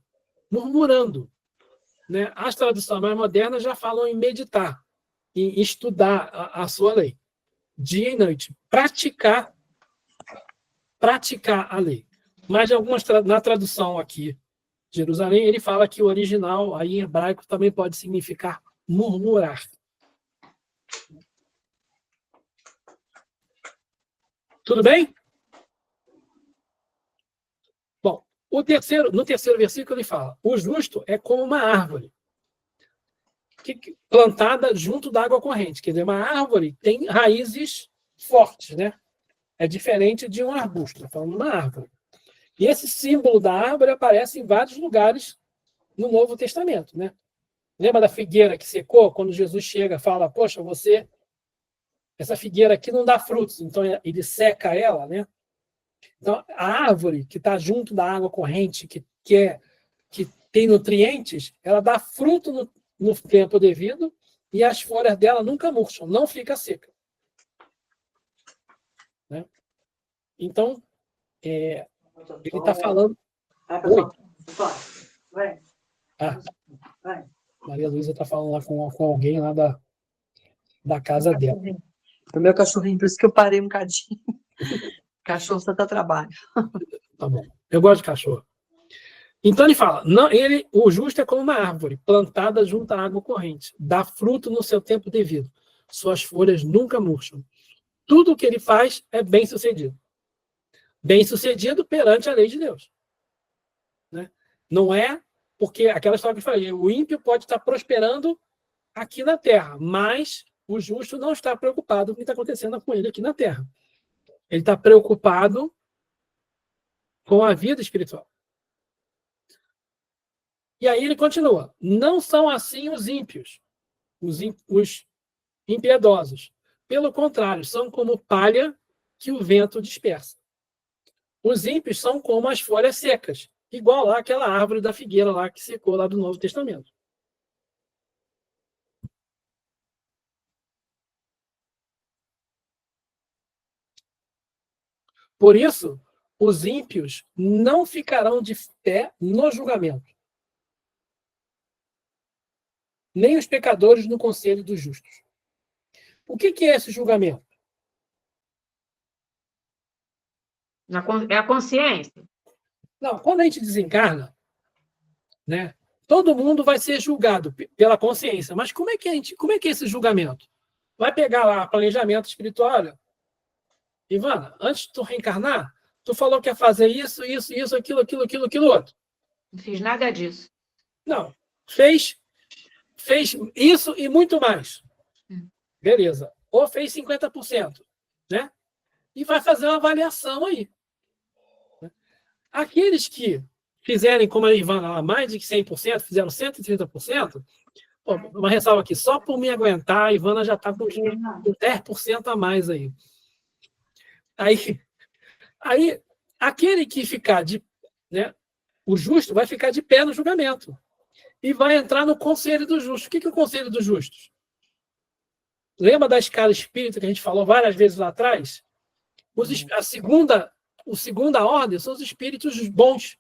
murmurando. Né? As traduções mais modernas já falam em meditar, em estudar a sua lei, dia e noite, praticar a lei. Mas na tradução aqui, Jerusalém, ele fala que o original, aí em hebraico, também pode significar murmurar. Tudo bem? Bom, no terceiro versículo ele fala, o justo é como uma árvore plantada junto da água corrente. Quer dizer, uma árvore tem raízes fortes, né? É diferente de um arbusto, falando de uma árvore. E esse símbolo da árvore aparece em vários lugares no Novo Testamento, né? Lembra da figueira que secou? Quando Jesus chega e fala, poxa, essa figueira aqui não dá frutos, então ele seca ela, né? Então, a árvore que está junto da água corrente, que tem nutrientes, ela dá fruto no tempo devido e as folhas dela nunca murcham, não fica seca. Né? Então, ele está falando... Oi. Vai. Ah, Maria Luísa está falando lá com alguém lá da casa dela. O meu cachorrinho, por isso que eu parei um cadinho. Cachorro só dá trabalho. Tá bom. Eu gosto de cachorro. Então ele fala, o justo é como uma árvore plantada junto à água corrente, dá fruto no seu tempo devido. Suas folhas nunca murcham. Tudo o que ele faz é bem-sucedido. Bem-sucedido perante a lei de Deus. Né? Não é porque aquela história que eu falei, o ímpio pode estar prosperando aqui na terra, mas o justo não está preocupado com o que está acontecendo com ele aqui na terra. Ele está preocupado com a vida espiritual. E aí ele continua. Não são assim os ímpios, os impiedosos. Pelo contrário, são como palha que o vento dispersa. Os ímpios são como as folhas secas, igual lá aquela árvore da figueira lá que secou lá do Novo Testamento. Por isso, os ímpios não ficarão de pé no julgamento, nem os pecadores no conselho dos justos. O que é esse julgamento? É a consciência. Não, quando a gente desencarna, né, todo mundo vai ser julgado pela consciência. Mas como é que é esse julgamento? Vai pegar lá planejamento espiritual. Olha, Ivana, antes de tu reencarnar, tu falou que ia fazer isso, aquilo, outro. Não fiz nada disso. Não, fez isso e muito mais. Beleza. Ou fez 50%, né? E vai fazer uma avaliação aí. Aqueles que fizerem, como a Ivana, mais de 100%, fizeram 130%, pô, uma ressalva aqui, só por me aguentar, a Ivana já está com 10% a mais aí. Aí, aquele que ficar o justo vai ficar de pé no julgamento e vai entrar no conselho dos justos. O que é o conselho dos justos? Lembra da escala espírita que a gente falou várias vezes lá atrás? A segunda ordem são os espíritos bons,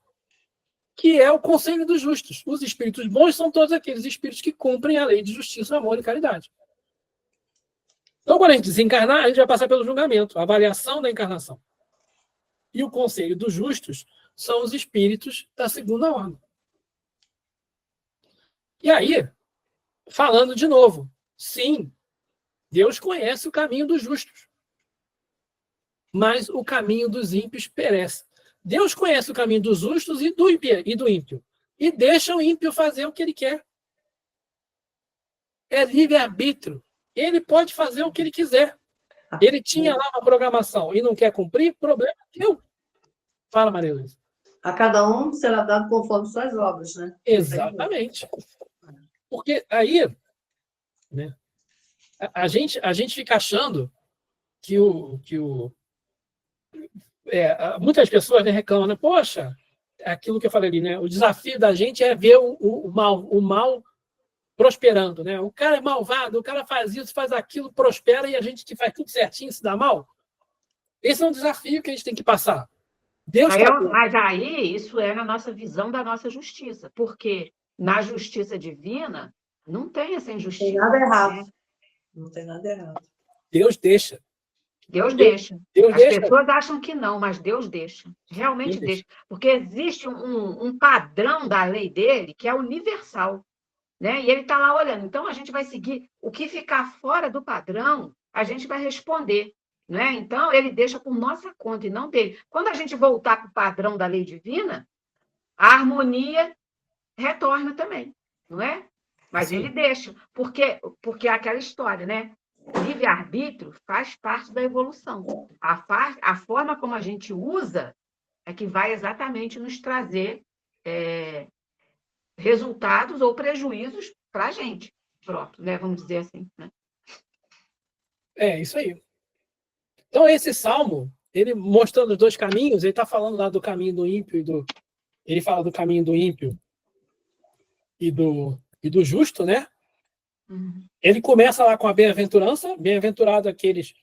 que é o conselho dos justos. Os espíritos bons são todos aqueles espíritos que cumprem a lei de justiça, amor e caridade. Então, quando a gente desencarnar, a gente vai passar pelo julgamento, a avaliação da encarnação. E o conselho dos justos são os espíritos da segunda ordem. E aí, falando de novo, sim, Deus conhece o caminho dos justos, mas o caminho dos ímpios perece. Deus conhece o caminho dos justos e do ímpio, e deixa o ímpio fazer o que ele quer. É livre-arbítrio. Ele pode fazer o que ele quiser. Ele tinha lá uma programação e não quer cumprir, problema teu. Fala, Maria Luísa. A cada um será dado conforme suas obras, né? Exatamente. Porque aí, né, a gente fica achando que muitas pessoas reclamam, né? Poxa, aquilo que eu falei ali, né? O desafio da gente é ver o mal prosperando, né? O cara é malvado, o cara faz isso, faz aquilo, prospera e a gente que faz tudo certinho se dá mal. Esse é um desafio que a gente tem que passar. Mas aí isso é na nossa visão da nossa justiça, porque na justiça divina não tem essa injustiça. Não tem nada errado. Não tem nada errado. Deus deixa. Deus deixa. Deus As deixa. pessoas acham que não, mas Deus deixa. Realmente Deus deixa. Porque existe um padrão da lei dele que é universal. Né? E ele está lá olhando. Então, a gente vai seguir. O que ficar fora do padrão, a gente vai responder. Né? Então, ele deixa por nossa conta e não dele. Quando a gente voltar para o padrão da lei divina, a harmonia retorna também. Não é? Mas ele deixa. Porque é aquela história, né? Livre-arbítrio faz parte da evolução. A forma como a gente usa é que vai exatamente nos trazer resultados ou prejuízos para a gente próprio, né? Vamos dizer assim, né? Isso aí. Então, esse salmo, ele mostrando os dois caminhos, ele está falando lá do caminho do ímpio ele fala do caminho do ímpio e do justo, né? Ele começa lá com a bem-aventurança, bem-aventurado aqueles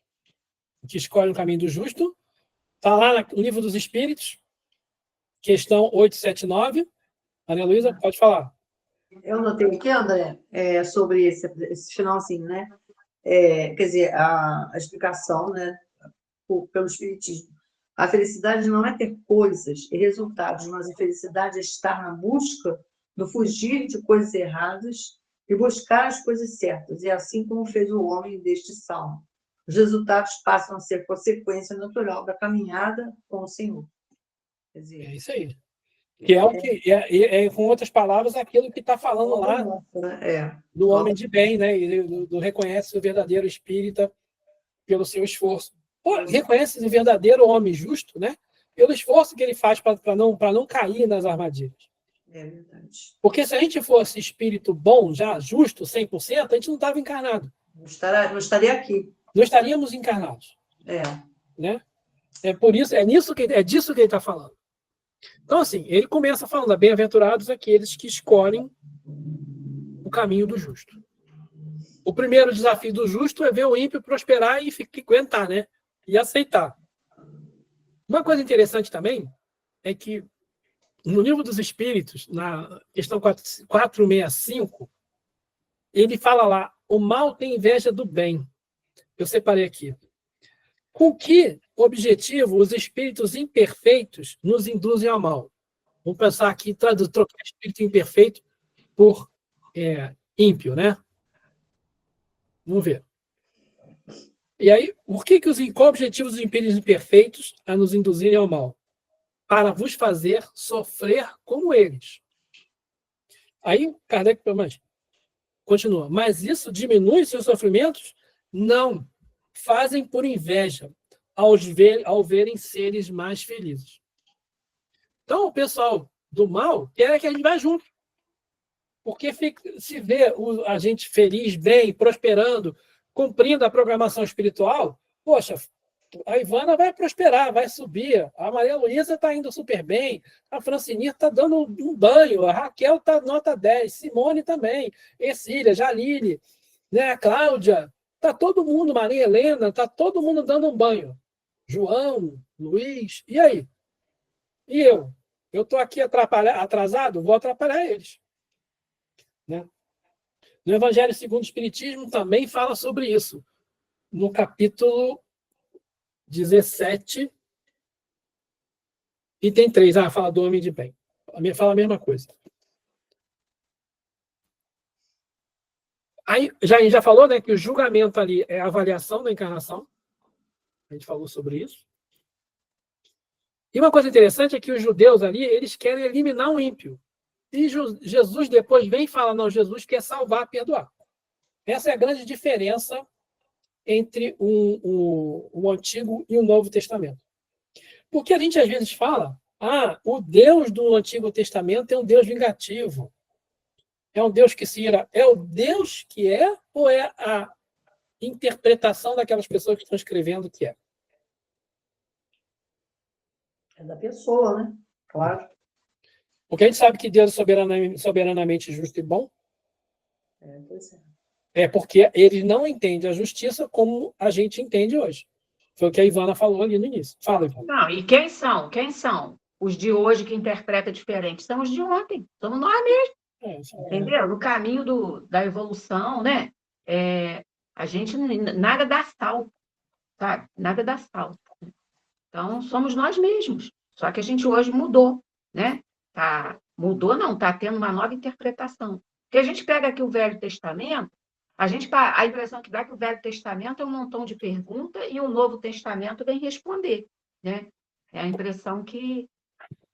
que escolhem o caminho do justo. Está lá no livro dos Espíritos, questão 879. Maria Luísa, pode falar. Eu notei aqui, André, sobre esse finalzinho, né? Quer dizer, a explicação, né, pelo Espiritismo. A felicidade não é ter coisas e resultados, mas a felicidade é estar na busca do fugir de coisas erradas e buscar as coisas certas. E assim como fez o homem deste salmo. Os resultados passam a ser consequência natural da caminhada com o Senhor. Quer dizer, É isso aí. Que é o que, com outras palavras, aquilo que está falando lá do homem de bem, né? E do reconhece o verdadeiro espírita pelo seu esforço. Reconhece o verdadeiro homem justo, né? Pelo esforço que ele faz para não cair nas armadilhas. É verdade. Porque se a gente fosse espírito bom, já justo, 100%, a gente não estava encarnado. Não estaria aqui. Não estaríamos encarnados. Né? Disso que ele está falando. Então, assim, ele começa falando, bem-aventurados aqueles que escolhem o caminho do justo. O primeiro desafio do justo é ver o ímpio prosperar e aguentar, né? E aceitar. Uma coisa interessante também é que no livro dos Espíritos, na questão 465, ele fala lá, o mal tem inveja do bem. Eu separei aqui. Com que objetivo os espíritos imperfeitos nos induzem ao mal? Vamos pensar aqui, trocar espírito imperfeito por ímpio, né? Vamos ver. E aí, qual o objetivo dos espíritos imperfeitos a nos induzirem ao mal? Para vos fazer sofrer como eles. Aí, Kardec continua. Mas isso diminui seus sofrimentos? Não. Fazem por inveja ao verem seres mais felizes. Então, o pessoal do mal quer que a gente vá junto. Porque se vê a gente feliz, bem, prosperando, cumprindo a programação espiritual, poxa, a Ivana vai prosperar, vai subir, a Maria Luísa está indo super bem, a Francinir está dando um banho, a Raquel está nota 10, Simone também, Ercília, Jalile, né, a Cláudia, está todo mundo, Maria Helena, está todo mundo dando um banho. João, Luiz, e aí? E eu? Eu estou aqui atrasado? Vou atrapalhar eles. Né? No Evangelho segundo o Espiritismo também fala sobre isso. No capítulo 17, item 3. Fala do homem de bem. Fala a mesma coisa. Aí, a gente já falou, né, que o julgamento ali é a avaliação da encarnação. A gente falou sobre isso. E uma coisa interessante é que os judeus ali, eles querem eliminar o ímpio. E Jesus depois vem e fala, não, Jesus quer salvar, perdoar. Essa é a grande diferença entre o Antigo e o Novo Testamento. Porque a gente às vezes fala, o Deus do Antigo Testamento é um Deus vingativo. É um Deus que se ira. É o Deus que é ou é a interpretação daquelas pessoas que estão escrevendo que é? É da pessoa, né? Claro. Porque a gente sabe que Deus é soberanamente justo e bom. Pois é. É porque ele não entende a justiça como a gente entende hoje. Foi o que a Ivana falou ali no início. Fala, Ivana. Não, e quem são? Quem são? Os de hoje que interpretam diferente. São os de ontem. Somos nós mesmos. Entendeu? No caminho da evolução, né? A gente nada dá salto, sabe? Nada dá salto. Então, somos nós mesmos. Só que a gente hoje mudou, né? Mudou não, está tendo uma nova interpretação. Porque a gente pega aqui o Velho Testamento, a impressão que dá é que o Velho Testamento é um montão de perguntas e o Novo Testamento vem responder, né? É a impressão que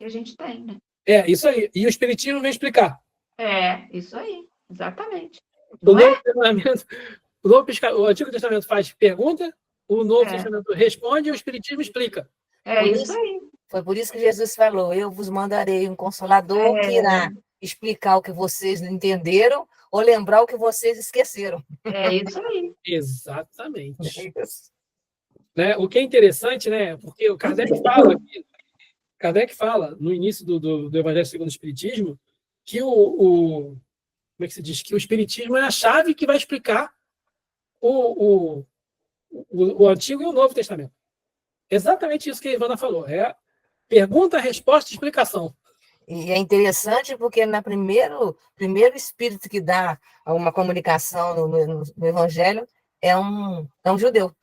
a gente tem, né? Isso aí. E o Espiritismo vem explicar. Isso aí, exatamente. O Antigo Testamento faz pergunta, o Novo Testamento responde e o Espiritismo explica. Isso aí. Foi por isso que Jesus falou: eu vos mandarei um consolador que irá explicar o que vocês não entenderam ou lembrar o que vocês esqueceram. É isso aí. Exatamente. Né? O que é interessante, né? Porque o Kardec fala no início do Evangelho segundo o Espiritismo que como é que se diz? Que o Espiritismo é a chave que vai explicar o Antigo e o Novo Testamento. Exatamente isso que a Ivana falou. É pergunta, resposta e explicação. E é interessante porque primeiro espírito que dá uma comunicação no Evangelho é um judeu,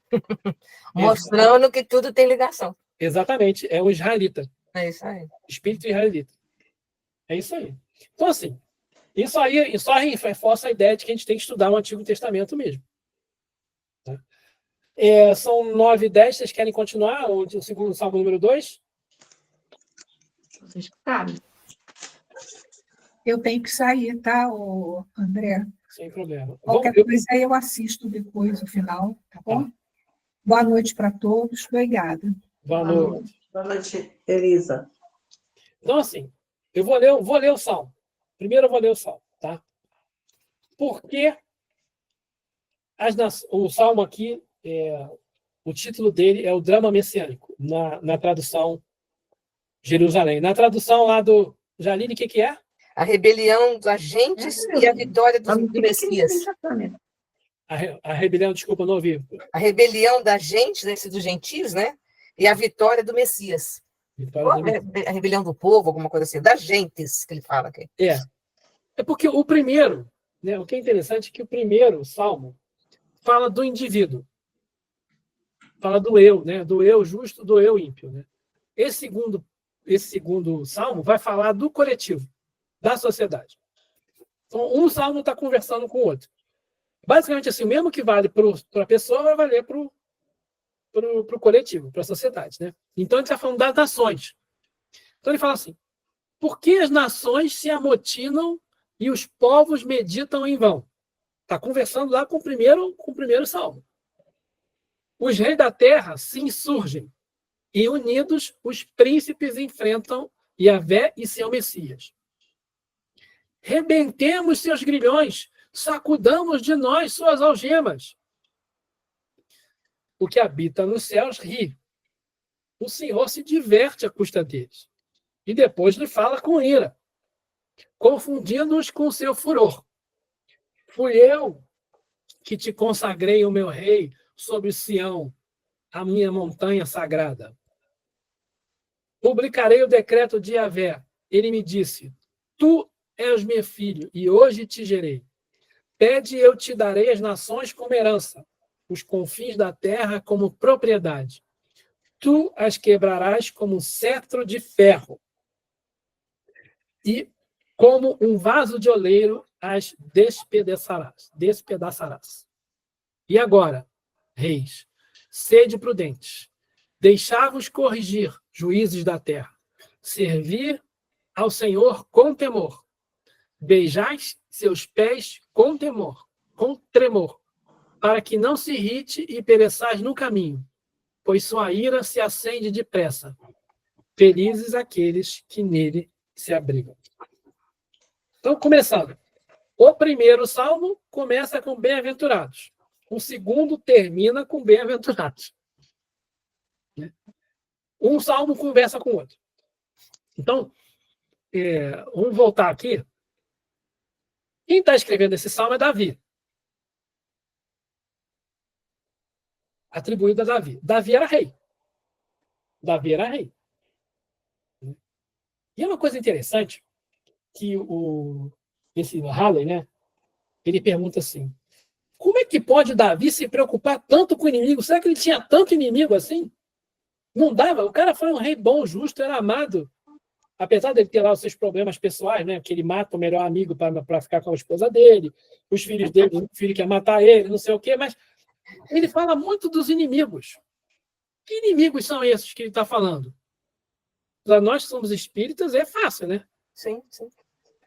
mostrando que tudo tem ligação. Exatamente, é um israelita. É isso aí. Espírito israelita. É isso aí. Então, assim, isso aí só reforça a ideia de que a gente tem que estudar o Antigo Testamento mesmo. Tá? São 9h10, vocês querem continuar o segundo salmo número 2? Vocês que sabem. Eu tenho que sair, tá, André? Sem problema. Qualquer coisa aí eu assisto depois, no final, tá bom? Boa noite para todos. Obrigada. Boa noite. Boa noite, Elisa. Então, assim, eu vou ler o salmo. Primeiro eu vou ler o salmo, tá? Porque o salmo aqui, o título dele é o drama messiânico, na tradução Jerusalém. Na tradução lá do Jalili, o que é? A rebelião dos agentes e a vitória do Messias. A rebelião, desculpa, não ouvi. A rebelião da gente, dos gentios, né? E a vitória do Messias. A rebelião do povo, alguma coisa assim, das gentes, que ele fala aqui. É porque o primeiro, né, o que é interessante é que o primeiro salmo fala do indivíduo. Fala do eu, né? Do eu justo, do eu ímpio. Né? Esse segundo salmo vai falar do coletivo, da sociedade. Então, um salmo está conversando com o outro. Basicamente, assim, o mesmo que vale para a pessoa vai valer para o coletivo, para a sociedade. Né? Então, ele está falando das nações. Então, ele fala assim: por que as nações se amotinam e os povos meditam em vão? Está conversando lá com o primeiro salmo. Os reis da terra se insurgem e, unidos, os príncipes enfrentam Yahvé e seu Messias. Rebentemos seus grilhões, sacudamos de nós suas algemas. O que habita nos céus ri. O Senhor se diverte à custa deles. E depois lhe fala com ira, confundindo-os com seu furor. Fui eu que te consagrei o meu rei sobre Sião, a minha montanha sagrada. Publicarei o decreto de Yahvé. Ele me disse: tu és meu filho, e hoje te gerei. Pede e eu te darei as nações como herança, os confins da terra como propriedade. Tu as quebrarás como um cetro de ferro, e como um vaso de oleiro as despedaçarás. E agora, reis, sede prudentes, deixai-vos corrigir, juízes da terra, servir ao Senhor com temor, beijais seus pés com temor, com tremor, para que não se irrite e pereçais no caminho, pois sua ira se acende depressa. Felizes aqueles que nele se abrigam. Então, começando. O primeiro salmo começa com bem-aventurados. O segundo termina com bem-aventurados. Um salmo conversa com o outro. Então, vamos voltar aqui. Quem está escrevendo esse salmo é Davi. Atribuído a Davi. Davi era rei. E é uma coisa interessante que esse Halley, né, ele pergunta assim: como é que pode Davi se preocupar tanto com o inimigo? Será que ele tinha tanto inimigo assim? Não dava. O cara foi um rei bom, justo, era amado. Apesar dele ter lá os seus problemas pessoais, né, que ele mata o melhor amigo para ficar com a esposa dele, os filhos dele, o filho quer matar ele, não sei o quê, mas ele fala muito dos inimigos. Que inimigos são esses que ele está falando? Para nós que somos espíritas é fácil, né? Sim.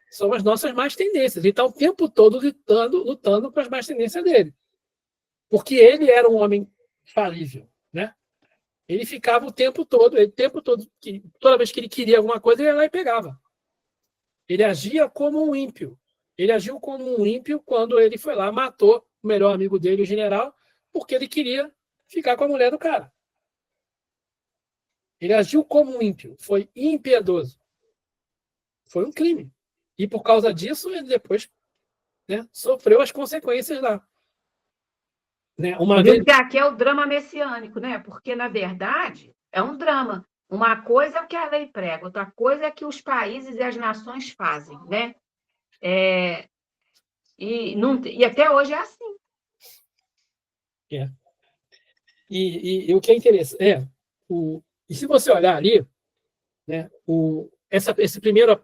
São as nossas más tendências. Ele está o tempo todo lutando com as más tendências dele. Porque ele era um homem falível, né? Ele ficava o tempo todo, toda vez que ele queria alguma coisa, ele ia lá e pegava. Ele agia como um ímpio. Ele agiu como um ímpio quando ele foi lá, matou o melhor amigo dele, o general, porque ele queria ficar com a mulher do cara. Ele agiu como um ímpio, foi impiedoso. Foi um crime. E por causa disso, ele depois, né, sofreu as consequências lá. Né? Uma vez... Que aqui é o drama messiânico, né? Porque, na verdade, é um drama. Uma coisa é o que a lei prega, outra coisa é que os países e as nações fazem, né? E até hoje é assim. É. E o que é interessante e se você olhar ali, né,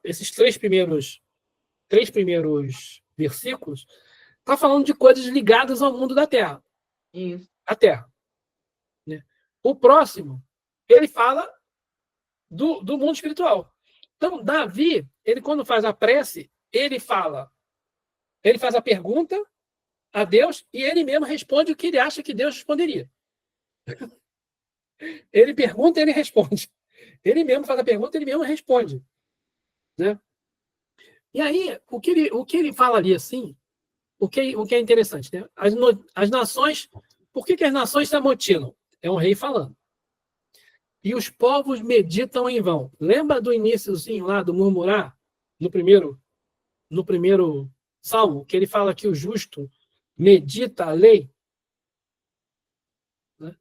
esses três primeiros versículos, está falando de coisas ligadas ao mundo da Terra. Isso. A Terra. Né? O próximo, ele fala do mundo espiritual. Então, Davi, ele quando faz a prece, ele faz a pergunta a Deus e ele mesmo responde o que ele acha que Deus responderia. Ele pergunta e ele responde. Ele mesmo faz a pergunta, ele mesmo responde. Né? E aí, o que ele fala ali, assim, o que é interessante, né? As nações, por que as nações se amotinam? É um rei falando. E os povos meditam em vão. Lembra do iníciozinho lá do murmurar, no primeiro salmo, que ele fala que o justo medita a lei, né?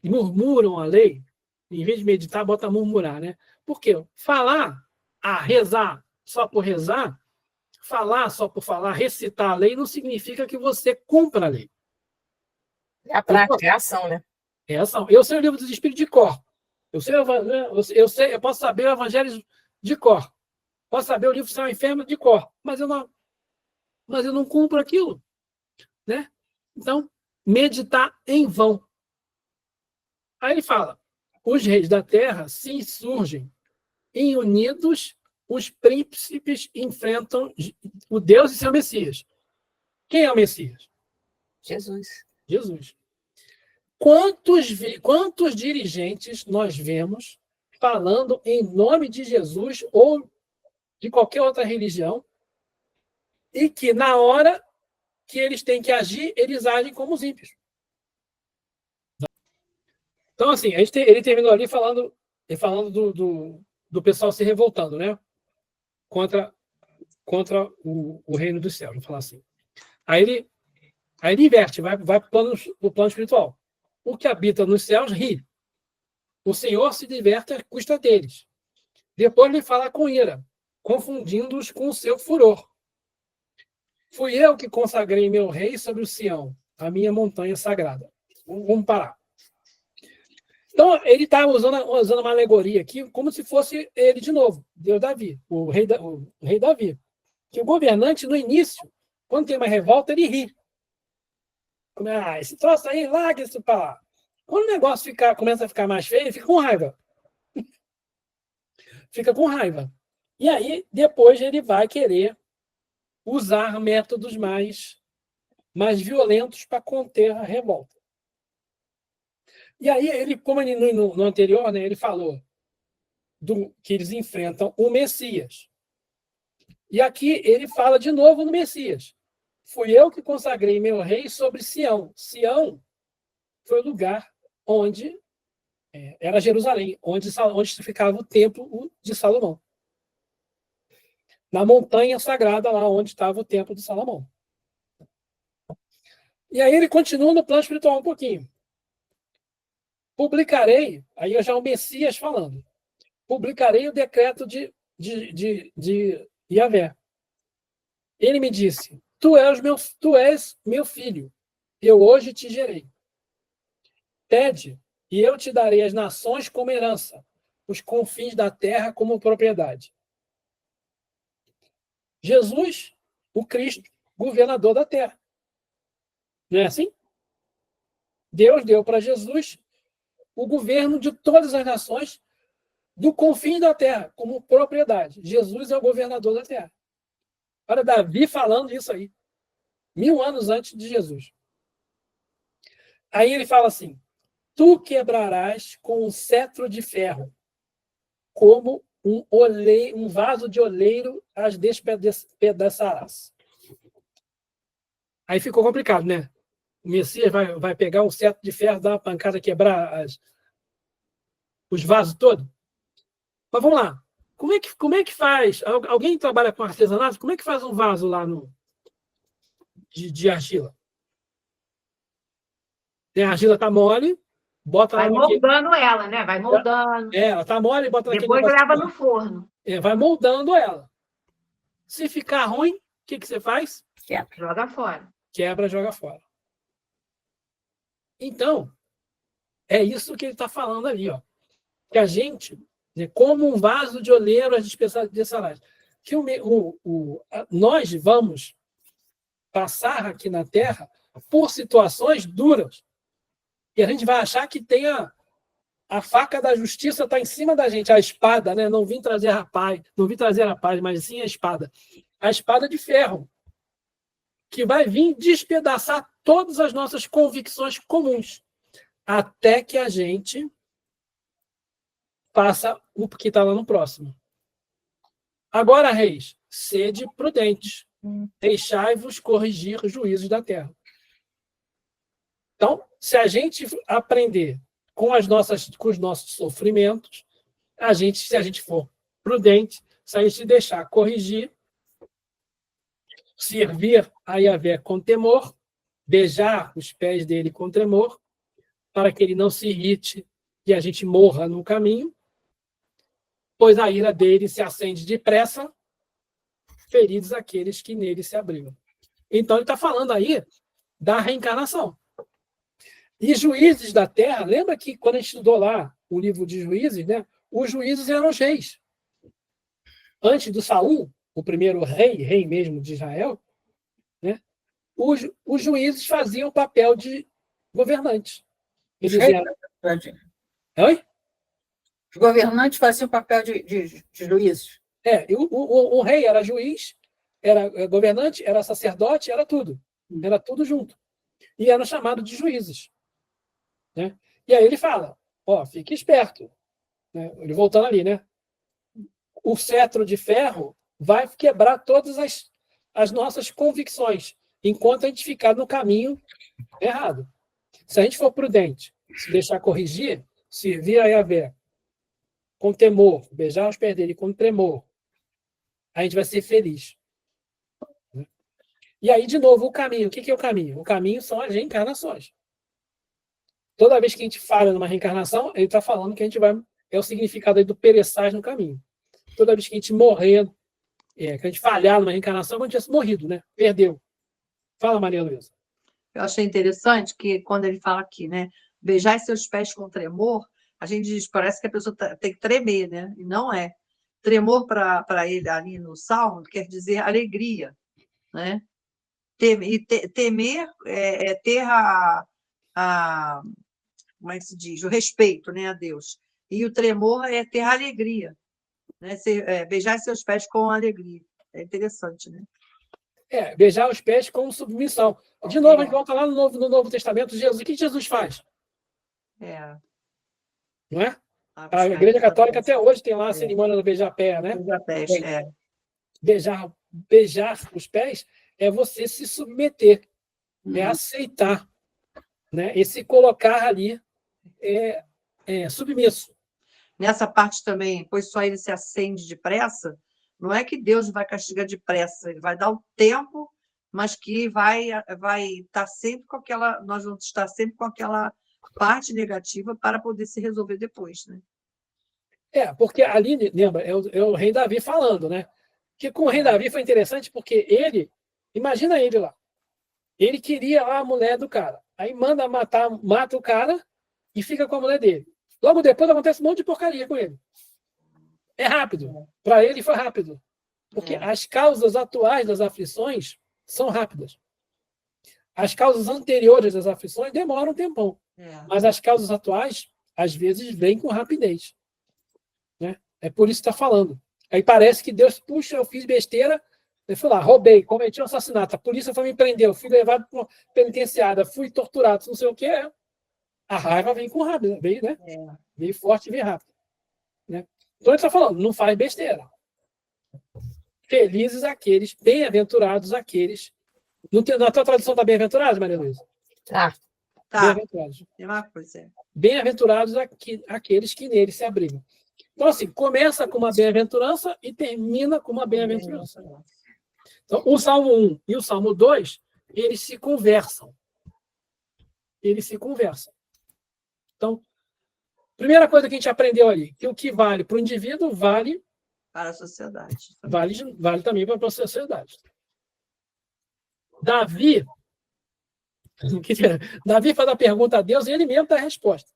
E murmuram a lei, em vez de meditar, bota murmurar, né? Por quê? Rezar só por rezar, falar só por falar, recitar a lei, não significa que você cumpra a lei. É a prática, é a ação, né? É ação. Eu sei o livro dos Espíritos de cor. Eu posso saber o Evangelho de cor. Posso saber o livro Céu e Inferno de cor. Mas eu não cumpro aquilo. Né? Então, meditar em vão. Aí ele fala, os reis da terra se insurgem, e unidos os príncipes enfrentam o Deus e seu Messias. Quem é o Messias? Jesus. Jesus. Quantos dirigentes nós vemos falando em nome de Jesus ou de qualquer outra religião e que na hora que eles têm que agir, eles agem como os ímpios? Então, assim, ele terminou ali falando do pessoal se revoltando, né? Contra o reino dos céus, vamos falar assim. Aí ele inverte, vai para o plano espiritual. O que habita nos céus ri. O Senhor se diverte à custa deles. Depois ele fala com ira, confundindo-os com o seu furor. Fui eu que consagrei meu rei sobre o Sião, a minha montanha sagrada. Vamos parar. Então, ele está usando uma alegoria aqui, como se fosse ele de novo, Deus Davi, o rei Davi. Que o governante, no início, quando tem uma revolta, ele ri. Esse troço aí, larga isso para lá. Quando o negócio começa a ficar mais feio, ele fica com raiva. Fica com raiva. E aí, depois, ele vai querer usar métodos mais violentos para conter a revolta. E aí, como no anterior, né, ele falou que eles enfrentam o Messias. E aqui ele fala de novo no Messias. Fui eu que consagrei meu rei sobre Sião. Sião foi o lugar onde era Jerusalém, onde ficava o templo de Salomão. Na montanha sagrada, lá onde estava o templo de Salomão. E aí ele continua no plano espiritual um pouquinho. Publicarei, aí já é o Messias falando, publicarei o decreto de Yahvé. Ele me disse, tu és meu filho, eu hoje te gerei. Pede, e eu te darei as nações como herança, os confins da terra como propriedade. Jesus, o Cristo, governador da terra. Não é assim? Deus deu para Jesus o governo de todas as nações do confim da terra, como propriedade. Jesus é o governador da terra. Olha, Davi falando isso aí, 1000 anos antes de Jesus. Aí ele fala assim, tu quebrarás com um cetro de ferro, como um vaso de oleiro as despedaçarás. Aí ficou complicado, né? O Messias vai pegar um cetro de ferro, dar uma pancada, quebrar os vasos todos. Mas vamos lá. Como é que faz? Alguém trabalha com artesanato? Como é que faz um vaso lá de argila? A argila está mole, bota Vai lá moldando ela, né? Vai moldando. ela está mole, bota naquele Depois negócio. leva no forno. Vai moldando ela. Se ficar ruim, o que você faz? Joga fora. Quebra, joga fora. Então, é isso que ele está falando ali, ó. Que a gente, né, como um vaso de oleiro, as despedaçarás. Que nós vamos passar aqui na Terra por situações duras. E a gente vai achar que tem a faca da justiça está em cima da gente, a espada, né? Não vim trazer a paz, mas sim a espada. A espada de ferro, que vai vir despedaçar todas as nossas convicções comuns, até que a gente faça o que está lá no próximo. Agora, reis, sede prudentes, deixai-vos corrigir os juízos da terra. Então, se a gente aprender com os nossos sofrimentos, se a gente for prudente, se a gente deixar corrigir, servir a Yahvé com temor, beijar os pés dele com tremor, para que ele não se irrite e a gente morra no caminho, pois a ira dele se acende depressa, feridos aqueles que nele se abrigam. Então, ele está falando aí da reencarnação. E Juízes da Terra, lembra que quando a gente estudou lá o livro de Juízes, né, os juízes eram os reis. Antes do Saul, o primeiro rei mesmo de Israel, né, os juízes faziam o papel de governantes. Eles eram... Oi? Os governantes faziam o papel de juízes. O rei era juiz, era governante, era sacerdote, era tudo. Era tudo junto. E eram chamados de juízes. Né? E aí ele fala, fique esperto. Né? Ele voltando ali, né? O cetro de ferro vai quebrar todas as nossas convicções, enquanto a gente ficar no caminho errado. Se a gente for prudente, se deixar corrigir, servir a Yahvé com temor, beijar os pés dele com tremor, a gente vai ser feliz. E aí, de novo, o caminho. O que é o caminho? O caminho são as reencarnações. Toda vez que a gente falha numa reencarnação, ele está falando que a gente vai... É o significado aí do pereçais no caminho. Toda vez que a gente morrer, que a gente falhar numa reencarnação, a gente tivesse morrido, né? Perdeu. Fala, Maria Luísa. Eu achei interessante que, quando ele fala aqui, né? Beijar seus pés com tremor, a gente diz, parece que a pessoa tem que tremer, né? E não é. Tremor, para ele, ali no Salmo, quer dizer alegria, né? Temer é ter como é que se diz? O respeito, né, a Deus. E o tremor é ter alegria, né? Beijar seus pés com alegria. É interessante, né? Beijar os pés com submissão. De novo, a gente volta lá no Novo Testamento, Jesus. O que Jesus faz? Não é? A Igreja Católica até hoje tem lá a cerimônia do beijar-pé, né? Beijar os pés é você se submeter, é aceitar, né? E se colocar ali submisso. Nessa parte também, pois só ele se acende depressa, não é que Deus vai castigar depressa, ele vai dar o tempo, mas que vai estar sempre com aquela, nós vamos estar sempre com aquela parte negativa para poder se resolver depois, né? Porque ali, lembra, é o rei Davi falando, né? Que com o rei Davi foi interessante porque imagina ele lá, ele queria lá a mulher do cara, aí mata o cara e fica com a mulher dele. Logo depois acontece um monte de porcaria com ele. É rápido. Para ele foi rápido. Porque as causas atuais das aflições são rápidas. As causas anteriores das aflições demoram um tempão. Mas as causas atuais, às vezes, vêm com rapidez. Né? É por isso que está falando. Aí parece que Deus, puxa, eu fiz besteira, eu fui lá, roubei, cometi um assassinato, a polícia foi me prender, eu fui levado para penitenciária, fui torturado, não sei o que. A raiva vem com rápido, veio, né? É. Veio forte e veio rápido. Né? Então ele está falando, não faz besteira. Felizes aqueles, bem-aventurados aqueles. Na tua tradução está bem-aventurados, Maria Luísa? Tá. Tá, Bem-aventurados. tem uma coisa. Bem-aventurados aqueles que nele se abrigam. Então, assim, começa com uma bem-aventurança e termina com uma bem-aventurança. Então, o Salmo 1 e o Salmo 2, eles se conversam. Eles se conversam. Então, primeira coisa que a gente aprendeu ali, que o que vale para o indivíduo vale Para a sociedade. vale também para a sociedade. Davi faz a pergunta a Deus e ele mesmo dá a resposta.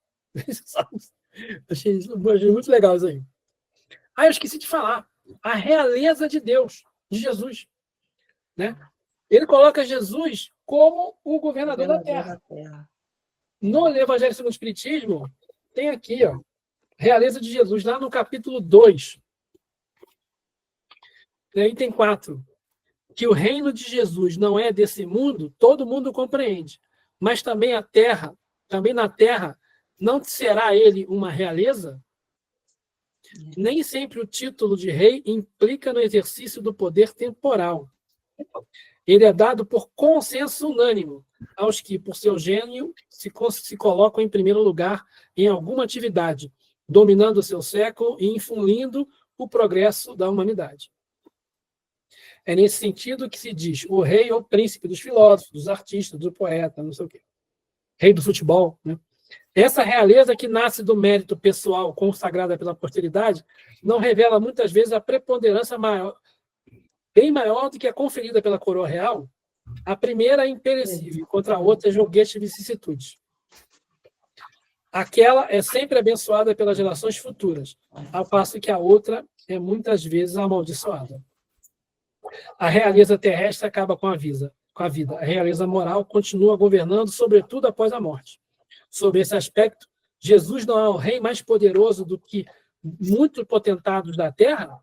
Achei muito legal isso aí. Eu esqueci de falar. A realeza de Deus, de Jesus. Né? Ele coloca Jesus como o governador da terra. No Evangelho segundo o Espiritismo, tem aqui, ó, realeza de Jesus, lá no capítulo 2, item 4. Que o reino de Jesus não é desse mundo, todo mundo compreende. Mas também na terra, não será ele uma realeza? Nem sempre o título de rei implica no exercício do poder temporal. Ele é dado por consenso unânime aos que, por seu gênio, se colocam em primeiro lugar em alguma atividade, dominando o seu século e influindo o progresso da humanidade. É nesse sentido que se diz o rei ou príncipe dos filósofos, dos artistas, do poeta, não sei o quê. Rei do futebol. Né? Essa realeza que nasce do mérito pessoal consagrada pela posteridade não revela muitas vezes a preponderância maior, bem maior do que a conferida pela coroa real. A primeira é imperecível, contra a outra é joguete de vicissitudes. Aquela é sempre abençoada pelas gerações futuras, ao passo que a outra é muitas vezes amaldiçoada. A realeza terrestre acaba com a vida. A realeza moral continua governando, sobretudo após a morte. Sob esse aspecto, Jesus não é o rei mais poderoso do que muitos potentados da terra?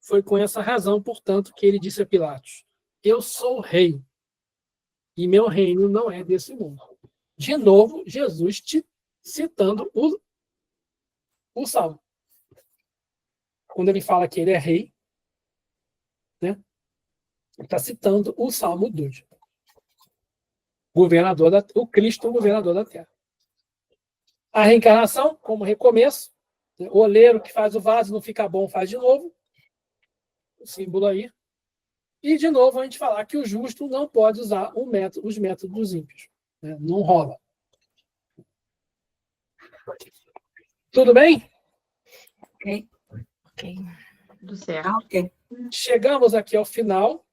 Foi com essa razão, portanto, que ele disse a Pilatos: eu sou rei, e meu reino não é desse mundo. De novo, Jesus citando o Salmo. Quando ele fala que ele é rei, né? Está citando o Salmo 2. O Cristo, governador da terra. A reencarnação, como recomeço. O oleiro que faz o vaso não fica bom, faz de novo. O símbolo aí. E, de novo, a gente falar que o justo não pode usar os métodos dos ímpios. Né? Não rola. Tudo bem? Ok. Tudo certo. Ok. Chegamos aqui ao final